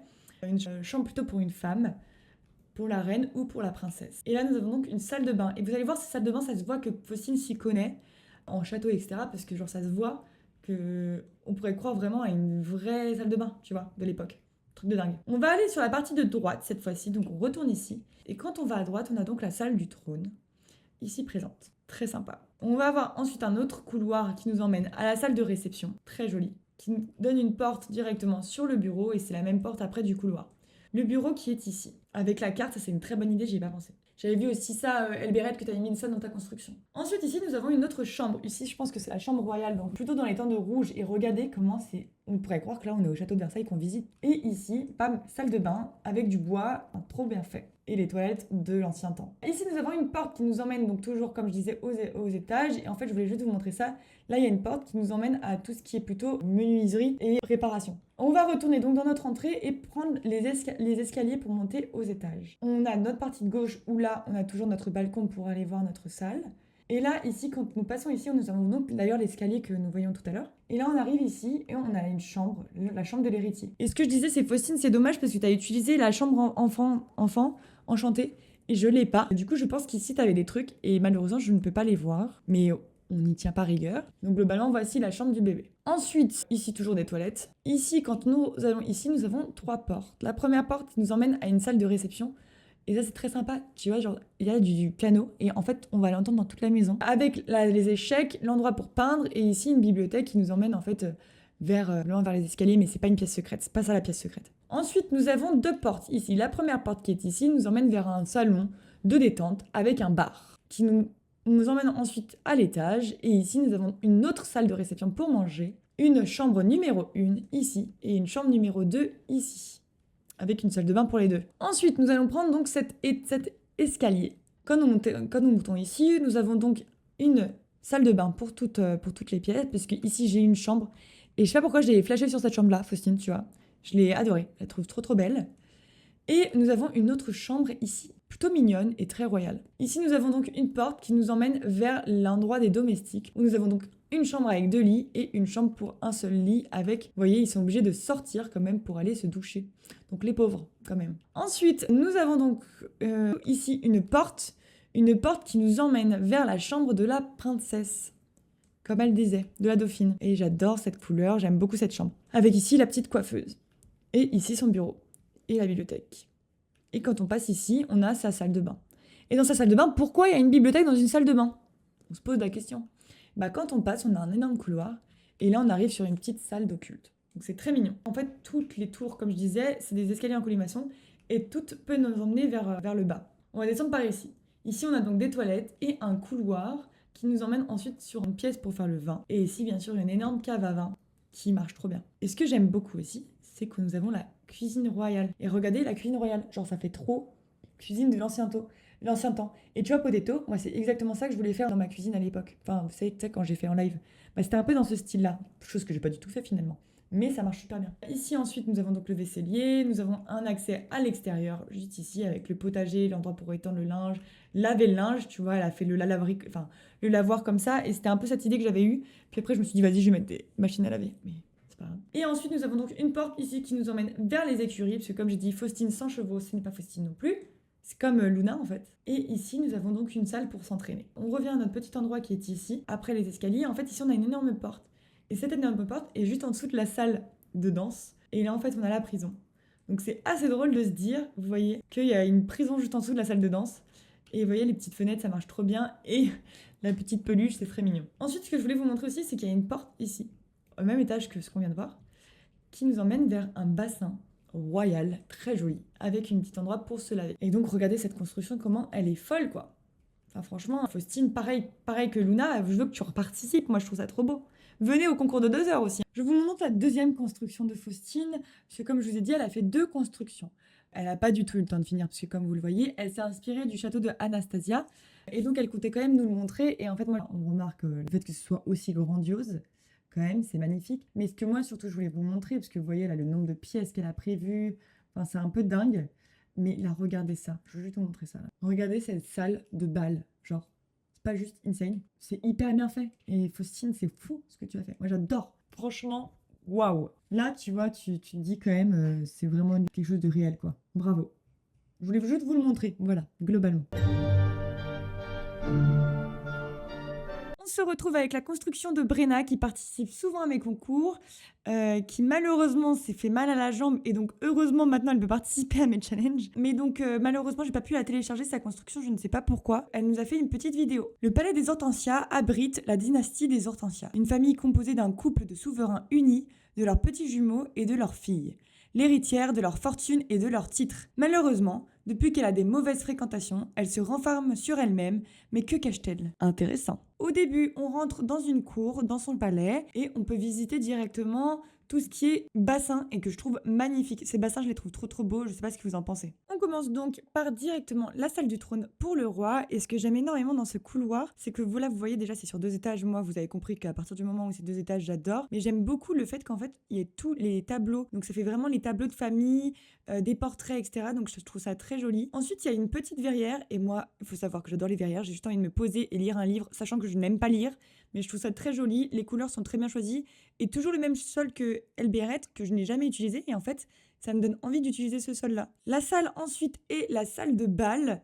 Une chambre plutôt pour une femme, pour la reine ou pour la princesse. Et là, nous avons donc une salle de bain. Et vous allez voir, cette salle de bain, ça se voit que Faustine s'y connaît en château, etc. Parce que genre, ça se voit que on pourrait croire vraiment à une vraie salle de bain, tu vois, de l'époque. Truc de dingue. On va aller sur la partie de droite cette fois-ci, donc on retourne ici. Et quand on va à droite, on a donc la salle du trône, ici présente. Très sympa. On va avoir ensuite un autre couloir qui nous emmène à la salle de réception, très jolie, qui nous donne une porte directement sur le bureau et c'est la même porte après du couloir. Le bureau qui est ici. Avec la carte, ça c'est une très bonne idée, j'y ai pas pensé. J'avais vu aussi ça, Elbérette, que tu avais mis ça dans ta construction. Ensuite, ici, nous avons une autre chambre. Ici, je pense que c'est la chambre royale, donc plutôt dans les teintes de rouge. Et regardez comment c'est... On pourrait croire que là, on est au château de Versailles qu'on visite. Et ici, pam, salle de bain avec du bois, trop bien fait. Et les toilettes de l'ancien temps. Ici, nous avons une porte qui nous emmène, donc toujours, comme je disais, aux étages. Et en fait, je voulais juste vous montrer ça. Là, il y a une porte qui nous emmène à tout ce qui est plutôt menuiserie et préparation. On va retourner donc dans notre entrée et prendre les escaliers pour monter aux étages. On a notre partie de gauche où là, on a toujours notre balcon pour aller voir notre salle. Et là, ici, quand nous passons ici, nous avons donc d'ailleurs l'escalier que nous voyions tout à l'heure. Et là, on arrive ici et on a une chambre, la chambre de l'héritier. Et ce que je disais, c'est Faustine, c'est dommage parce que tu as utilisé la chambre enfant enchantée et je l'ai pas. Du coup, je pense qu'ici, tu avais des trucs et malheureusement, je ne peux pas les voir. Mais on n'y tient pas rigueur. Donc globalement, voici la chambre du bébé. Ensuite, ici toujours des toilettes. Ici, quand nous allons ici, nous avons 3 portes. La première porte nous emmène à une salle de réception. Et ça, c'est très sympa. Tu vois, genre, il y a du piano. Et en fait, on va l'entendre dans toute la maison. Avec les échecs, l'endroit pour peindre. Et ici, une bibliothèque qui nous emmène en fait vers les escaliers. Mais c'est pas une pièce secrète. C'est pas ça la pièce secrète. Ensuite, nous avons 2 portes ici. La première porte qui est ici nous emmène vers un salon de détente avec un bar qui nous emmène ensuite à l'étage et ici nous avons une autre salle de réception pour manger, une chambre numéro 1 ici et une chambre numéro 2 ici. avec une salle de bain pour les deux. Ensuite, nous allons prendre donc cet escalier. Quand nous montons ici, nous avons donc une salle de bain pour toutes les pièces, puisque ici j'ai une chambre. Et je sais pas pourquoi j'ai flashé sur cette chambre-là, Faustine, tu vois. Je l'ai adorée, je la trouve trop belle. Et nous avons une autre chambre ici, plutôt mignonne et très royale. Ici, nous avons donc une porte qui nous emmène vers l'endroit des domestiques, où nous avons donc une chambre avec 2 lits et une chambre pour un seul lit avec... Vous voyez, ils sont obligés de sortir quand même pour aller se doucher. Donc les pauvres, quand même. Ensuite, nous avons donc ici une porte qui nous emmène vers la chambre de la princesse, comme elle disait, de la dauphine. Et j'adore cette couleur, j'aime beaucoup cette chambre. Avec ici la petite coiffeuse. Et ici son bureau. Et la bibliothèque. Et quand on passe ici, on a sa salle de bain. Et dans sa salle de bain, pourquoi il y a une bibliothèque dans une salle de bain? On se pose la question. Bah, quand on passe, on a un énorme couloir. Et là, on arrive sur une petite salle d'occulte. Donc c'est très mignon. En fait, toutes les tours, comme je disais, c'est des escaliers en colimaçon. Et toutes peuvent nous emmener vers le bas. On va descendre par ici. Ici, on a donc des toilettes et un couloir qui nous emmène ensuite sur une pièce pour faire le vin. Et ici, bien sûr, une énorme cave à vin qui marche trop bien. Et ce que j'aime beaucoup aussi, c'est que nous avons la cuisine royale. Et regardez la cuisine royale, genre ça fait trop cuisine de l'ancien temps. Et tu vois, Potato, moi c'est exactement ça que je voulais faire dans ma cuisine à l'époque. Enfin, vous savez, quand j'ai fait en live. Bah, c'était un peu dans ce style-là, chose que j'ai pas du tout fait finalement. Mais ça marche super bien. Ici ensuite, nous avons donc le vaisselier, nous avons un accès à l'extérieur, juste ici, avec le potager, l'endroit pour étendre le linge, laver le linge, tu vois, elle a fait le lavoir comme ça, et c'était un peu cette idée que j'avais eue. Puis après, je me suis dit, vas-y, je vais mettre des machines à laver. Mais c'est pas grave. Et ensuite, nous avons donc une porte ici qui nous emmène vers les écuries, parce que comme j'ai dit, Faustine sans chevaux, ce n'est pas Faustine non plus. C'est comme Luna en fait. Et ici, nous avons donc une salle pour s'entraîner. On revient à notre petit endroit qui est ici, après les escaliers. En fait, ici, on a une énorme porte. Et cette énorme porte est juste en dessous de la salle de danse. Et là, en fait, on a la prison. Donc c'est assez drôle de se dire, vous voyez, qu'il y a une prison juste en dessous de la salle de danse. Et vous voyez, les petites fenêtres, ça marche trop bien. Et la petite peluche, c'est très mignon. Ensuite, ce que je voulais vous montrer aussi, c'est qu'il y a une porte ici, au même étage que ce qu'on vient de voir, qui nous emmène vers un bassin royal, très joli, avec une petite endroit pour se laver. Et donc, regardez cette construction, comment elle est folle, quoi. Enfin, franchement, Faustine, pareil que Luna, je veux que tu reparticipes. Moi, je trouve ça trop beau. Venez au concours de 2 heures aussi. Je vous montre la deuxième construction de Faustine, parce que comme je vous ai dit, elle a fait 2 constructions. Elle n'a pas du tout eu le temps de finir, parce que comme vous le voyez, elle s'est inspirée du château de Anastasia. Et donc, elle comptait quand même nous le montrer. Et en fait, moi, on remarque le fait que ce soit aussi grandiose. Quand même, c'est magnifique. Mais ce que moi, surtout, je voulais vous montrer, parce que vous voyez là le nombre de pièces qu'elle a prévues, enfin, c'est un peu dingue. Mais là, regardez ça. Je vais juste vous montrer ça. Là. Regardez cette salle de bal. Genre, c'est pas juste insane. C'est hyper bien fait. Et Faustine, c'est fou ce que tu as fait. Moi, j'adore. Franchement, waouh. Là, tu vois, tu te dis quand même, c'est vraiment quelque chose de réel, quoi. Bravo. Je voulais juste vous le montrer. Voilà, globalement. On se retrouve avec la construction de Brenna qui participe souvent à mes concours, qui malheureusement s'est fait mal à la jambe et donc heureusement maintenant elle peut participer à mes challenges. Mais donc malheureusement j'ai pas pu la télécharger sa construction, je ne sais pas pourquoi. Elle nous a fait une petite vidéo. Le palais des Hortensia abrite la dynastie des Hortensia, une famille composée d'un couple de souverains unis, de leurs petits jumeaux et de leurs filles, l'héritière de leur fortune et de leurs titres. Malheureusement, depuis qu'elle a des mauvaises fréquentations, elle se renferme sur elle-même, mais que cache-t-elle? Intéressant. Au début, on rentre dans une cour, dans son palais, et on peut visiter directement tout ce qui est bassin, et que je trouve magnifique. Ces bassins, je les trouve trop beaux, je sais pas ce que vous en pensez. On commence donc par directement la salle du trône pour le roi, et ce que j'aime énormément dans ce couloir, c'est que voilà, vous voyez déjà, c'est sur 2 étages. Moi, vous avez compris qu'à partir du moment où c'est 2 étages, j'adore. Mais j'aime beaucoup le fait qu'en fait, il y ait tous les tableaux. Donc ça fait vraiment les tableaux de famille, des portraits, etc. Donc je trouve ça très joli. Ensuite, il y a une petite verrière, et moi, il faut savoir que j'adore les verrières, j'ai juste envie de me poser et lire un livre, sachant que je n'aime pas lire, mais je trouve ça très joli, les couleurs sont très bien choisies, et toujours le même sol que Elberet, que je n'ai jamais utilisé, et en fait, ça me donne envie d'utiliser ce sol-là. La salle ensuite est la salle de bal,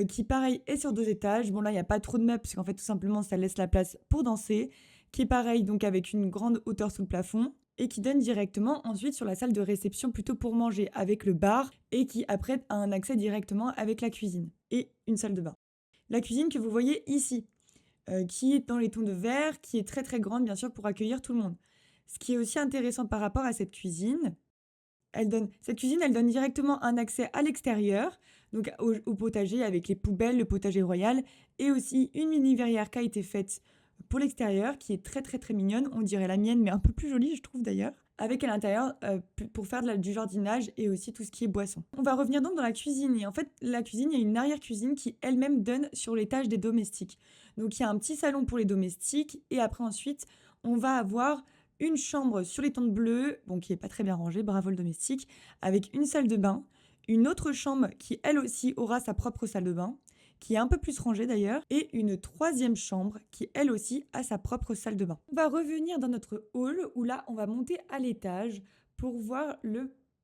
qui pareil est sur 2 étages. Bon là, il n'y a pas trop de meubles, parce qu'en fait, tout simplement, ça laisse la place pour danser, qui est pareil, donc avec une grande hauteur sous le plafond, et qui donne directement ensuite sur la salle de réception plutôt pour manger avec le bar et qui après a un accès directement avec la cuisine et une salle de bain. La cuisine que vous voyez ici, qui est dans les tons de vert, qui est très grande bien sûr pour accueillir tout le monde. Ce qui est aussi intéressant par rapport à cette cuisine, elle donne directement un accès à l'extérieur, donc au potager avec les poubelles, le potager royal, et aussi une mini verrière qui a été faite pour l'extérieur, qui est très mignonne, on dirait la mienne, mais un peu plus jolie, je trouve d'ailleurs, avec à l'intérieur pour faire du jardinage et aussi tout ce qui est boisson. On va revenir donc dans la cuisine. Et en fait, la cuisine, il y a une arrière-cuisine qui elle-même donne sur l'étage des domestiques. Donc il y a un petit salon pour les domestiques et après ensuite, on va avoir une chambre sur les tentes bleues, bon, qui n'est pas très bien rangée, bravo le domestique, avec une salle de bain, une autre chambre qui elle aussi aura sa propre salle de bain, qui est un peu plus rangée d'ailleurs, et une troisième chambre qui elle aussi a sa propre salle de bain. On va revenir dans notre hall où là on va monter à l'étage pour voir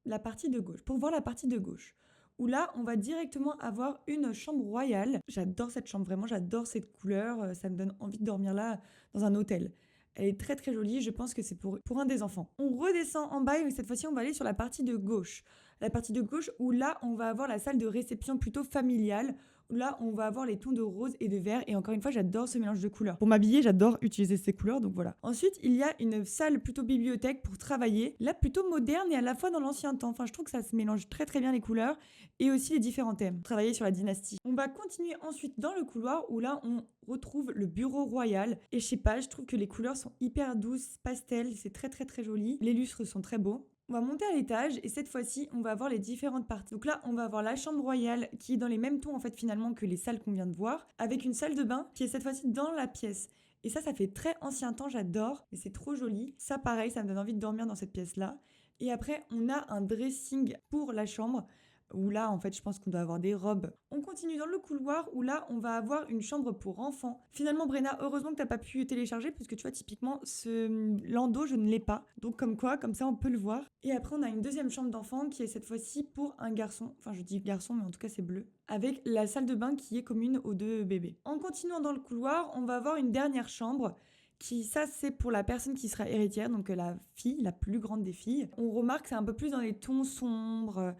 la partie de gauche. Où là on va directement avoir une chambre royale. J'adore cette chambre, vraiment j'adore cette couleur, ça me donne envie de dormir là dans un hôtel. Elle est très très jolie, je pense que c'est pour un des enfants. On redescend en bas et cette fois-ci on va aller sur la partie de gauche. La partie de gauche où là on va avoir la salle de réception plutôt familiale, où là on va avoir les tons de rose et de vert et encore une fois j'adore ce mélange de couleurs. Pour m'habiller j'adore utiliser ces couleurs donc voilà. Ensuite il y a une salle plutôt bibliothèque pour travailler, là plutôt moderne et à la fois dans l'ancien temps. Enfin je trouve que ça se mélange très très bien les couleurs et aussi les différents thèmes. Travailler sur la dynastie. On va continuer ensuite dans le couloir où là on retrouve le bureau royal et je sais pas, je trouve que les couleurs sont hyper douces, pastel, c'est très très très joli. Les lustres sont très beaux. On va monter à l'étage et cette fois-ci, on va avoir les différentes parties. Donc là, on va avoir la chambre royale qui est dans les mêmes tons en fait finalement que les salles qu'on vient de voir, avec une salle de bain qui est cette fois-ci dans la pièce. Et ça fait très ancien temps, j'adore, mais c'est trop joli. Ça pareil, ça me donne envie de dormir dans cette pièce-là. Et après, on a un dressing pour la chambre où là, en fait, je pense qu'on doit avoir des robes. On continue dans le couloir où là, on va avoir une chambre pour enfants. Finalement, Brenna, heureusement que t'as pas pu télécharger parce que tu vois, typiquement, ce landau, je ne l'ai pas. Donc comme ça, on peut le voir. Et après, on a une deuxième chambre d'enfant qui est cette fois-ci pour un garçon. Enfin, je dis garçon, mais en tout cas, c'est bleu. Avec la salle de bain qui est commune aux deux bébés. En continuant dans le couloir, on va avoir une dernière chambre ça c'est pour la personne qui sera héritière, donc la fille, la plus grande des filles. On remarque que c'est un peu plus dans les tons sombres,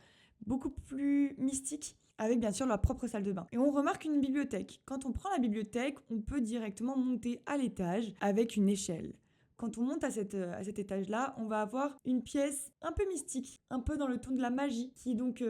beaucoup plus mystique, avec bien sûr leur propre salle de bain. Et on remarque une bibliothèque. Quand on prend la bibliothèque, on peut directement monter à l'étage avec une échelle. Quand on monte à cet étage-là, on va avoir une pièce un peu mystique, un peu dans le ton de la magie, qui est donc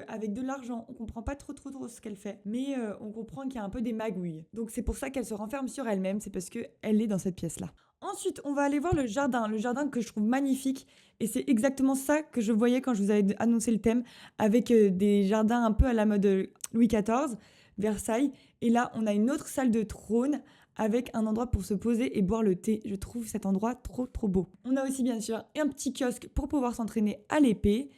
avec de l'argent. On comprend pas trop ce qu'elle fait, mais on comprend qu'il y a un peu des magouilles. Donc c'est pour ça qu'elle se renferme sur elle-même, c'est parce qu'elle est dans cette pièce-là. Ensuite, on va aller voir le jardin que je trouve magnifique. Et c'est exactement ça que je voyais quand je vous avais annoncé le thème, avec des jardins un peu à la mode Louis XIV, Versailles. Et là, on a une autre salle de trône avec un endroit pour se poser et boire le thé. Je trouve cet endroit trop trop beau. On a aussi bien sûr un petit kiosque pour pouvoir s'entraîner à l'épée.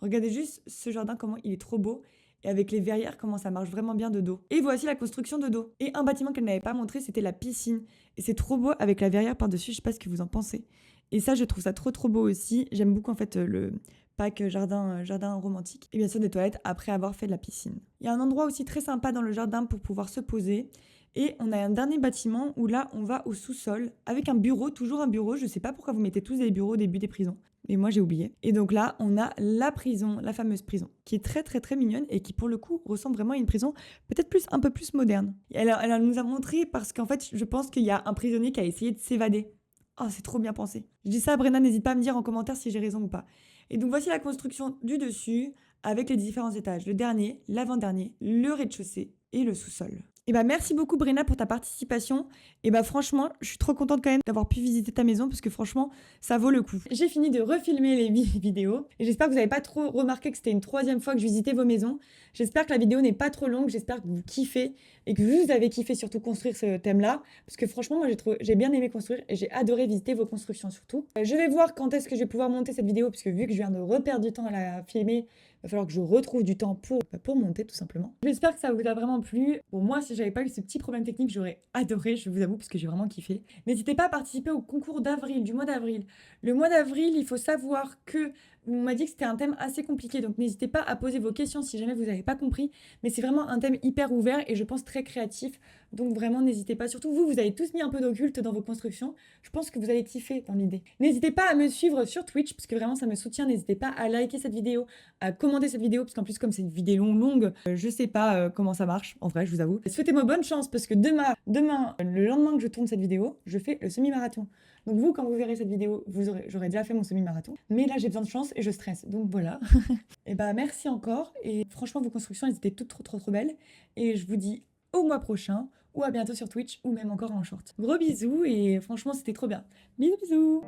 Regardez juste ce jardin, comment il est trop beau. Et avec les verrières, comment ça marche vraiment bien de dos. Et voici la construction de dos. Et un bâtiment qu'elle n'avait pas montré, c'était la piscine. Et c'est trop beau avec la verrière par-dessus, je sais pas ce que vous en pensez. Et ça, je trouve ça trop trop beau aussi. J'aime beaucoup en fait le pack jardin romantique. Et bien sûr des toilettes après avoir fait de la piscine. Il y a un endroit aussi très sympa dans le jardin pour pouvoir se poser. Et on a un dernier bâtiment où là, on va au sous-sol avec un bureau, toujours un bureau. Je sais pas pourquoi vous mettez tous des bureaux au début des prisons. Mais moi, j'ai oublié. Et donc là, on a la prison, la fameuse prison, qui est très, très, très mignonne et qui, pour le coup, ressemble vraiment à une prison peut-être un peu plus moderne. Elle nous a montré parce qu'en fait, je pense qu'il y a un prisonnier qui a essayé de s'évader. Oh, c'est trop bien pensé. Je dis ça à Brenna, n'hésite pas à me dire en commentaire si j'ai raison ou pas. Et donc, voici la construction du dessus avec les différents étages. Le dernier, l'avant-dernier, le rez-de-chaussée et le sous-sol. Et bah merci beaucoup Brenna pour ta participation. Et bah franchement, je suis trop contente quand même d'avoir pu visiter ta maison parce que franchement, ça vaut le coup. J'ai fini de refilmer les vidéos et j'espère que vous n'avez pas trop remarqué que c'était une troisième fois que je visitais vos maisons. J'espère que la vidéo n'est pas trop longue, j'espère que vous kiffez et que vous avez kiffé surtout construire ce thème-là parce que franchement, moi j'ai bien aimé construire et j'ai adoré visiter vos constructions surtout. Je vais voir quand est-ce que je vais pouvoir monter cette vidéo parce que vu que je viens de reperdre du temps à la filmer, il va falloir que je retrouve du temps pour monter tout simplement. J'espère que ça vous a vraiment plu. Bon, moi, si j'avais pas eu ce petit problème technique, j'aurais adoré, je vous avoue, parce que j'ai vraiment kiffé. N'hésitez pas à participer au concours du mois d'avril. Le mois d'avril, il faut savoir que on m'a dit que c'était un thème assez compliqué, donc n'hésitez pas à poser vos questions si jamais vous n'avez pas compris. Mais c'est vraiment un thème hyper ouvert et je pense très créatif. Donc vraiment, n'hésitez pas. Surtout vous avez tous mis un peu d'occulte dans vos constructions. Je pense que vous allez kiffer dans l'idée. N'hésitez pas à me suivre sur Twitch, parce que vraiment ça me soutient. N'hésitez pas à liker cette vidéo, à commenter cette vidéo, parce qu'en plus comme c'est une vidéo longue, je sais pas comment ça marche, en vrai, je vous avoue. Souhaitez-moi bonne chance, parce que demain, le lendemain que je tourne cette vidéo, je fais le semi-marathon. Donc vous, quand vous verrez cette vidéo, j'aurai déjà fait mon semi-marathon. Mais là, j'ai besoin de chance et je stresse. Donc voilà. Et bah merci encore. Et franchement, vos constructions, elles étaient toutes trop belles. Et je vous dis au mois prochain, ou à bientôt sur Twitch, ou même encore en short. Gros bisous et franchement, c'était trop bien. Bisous bisous.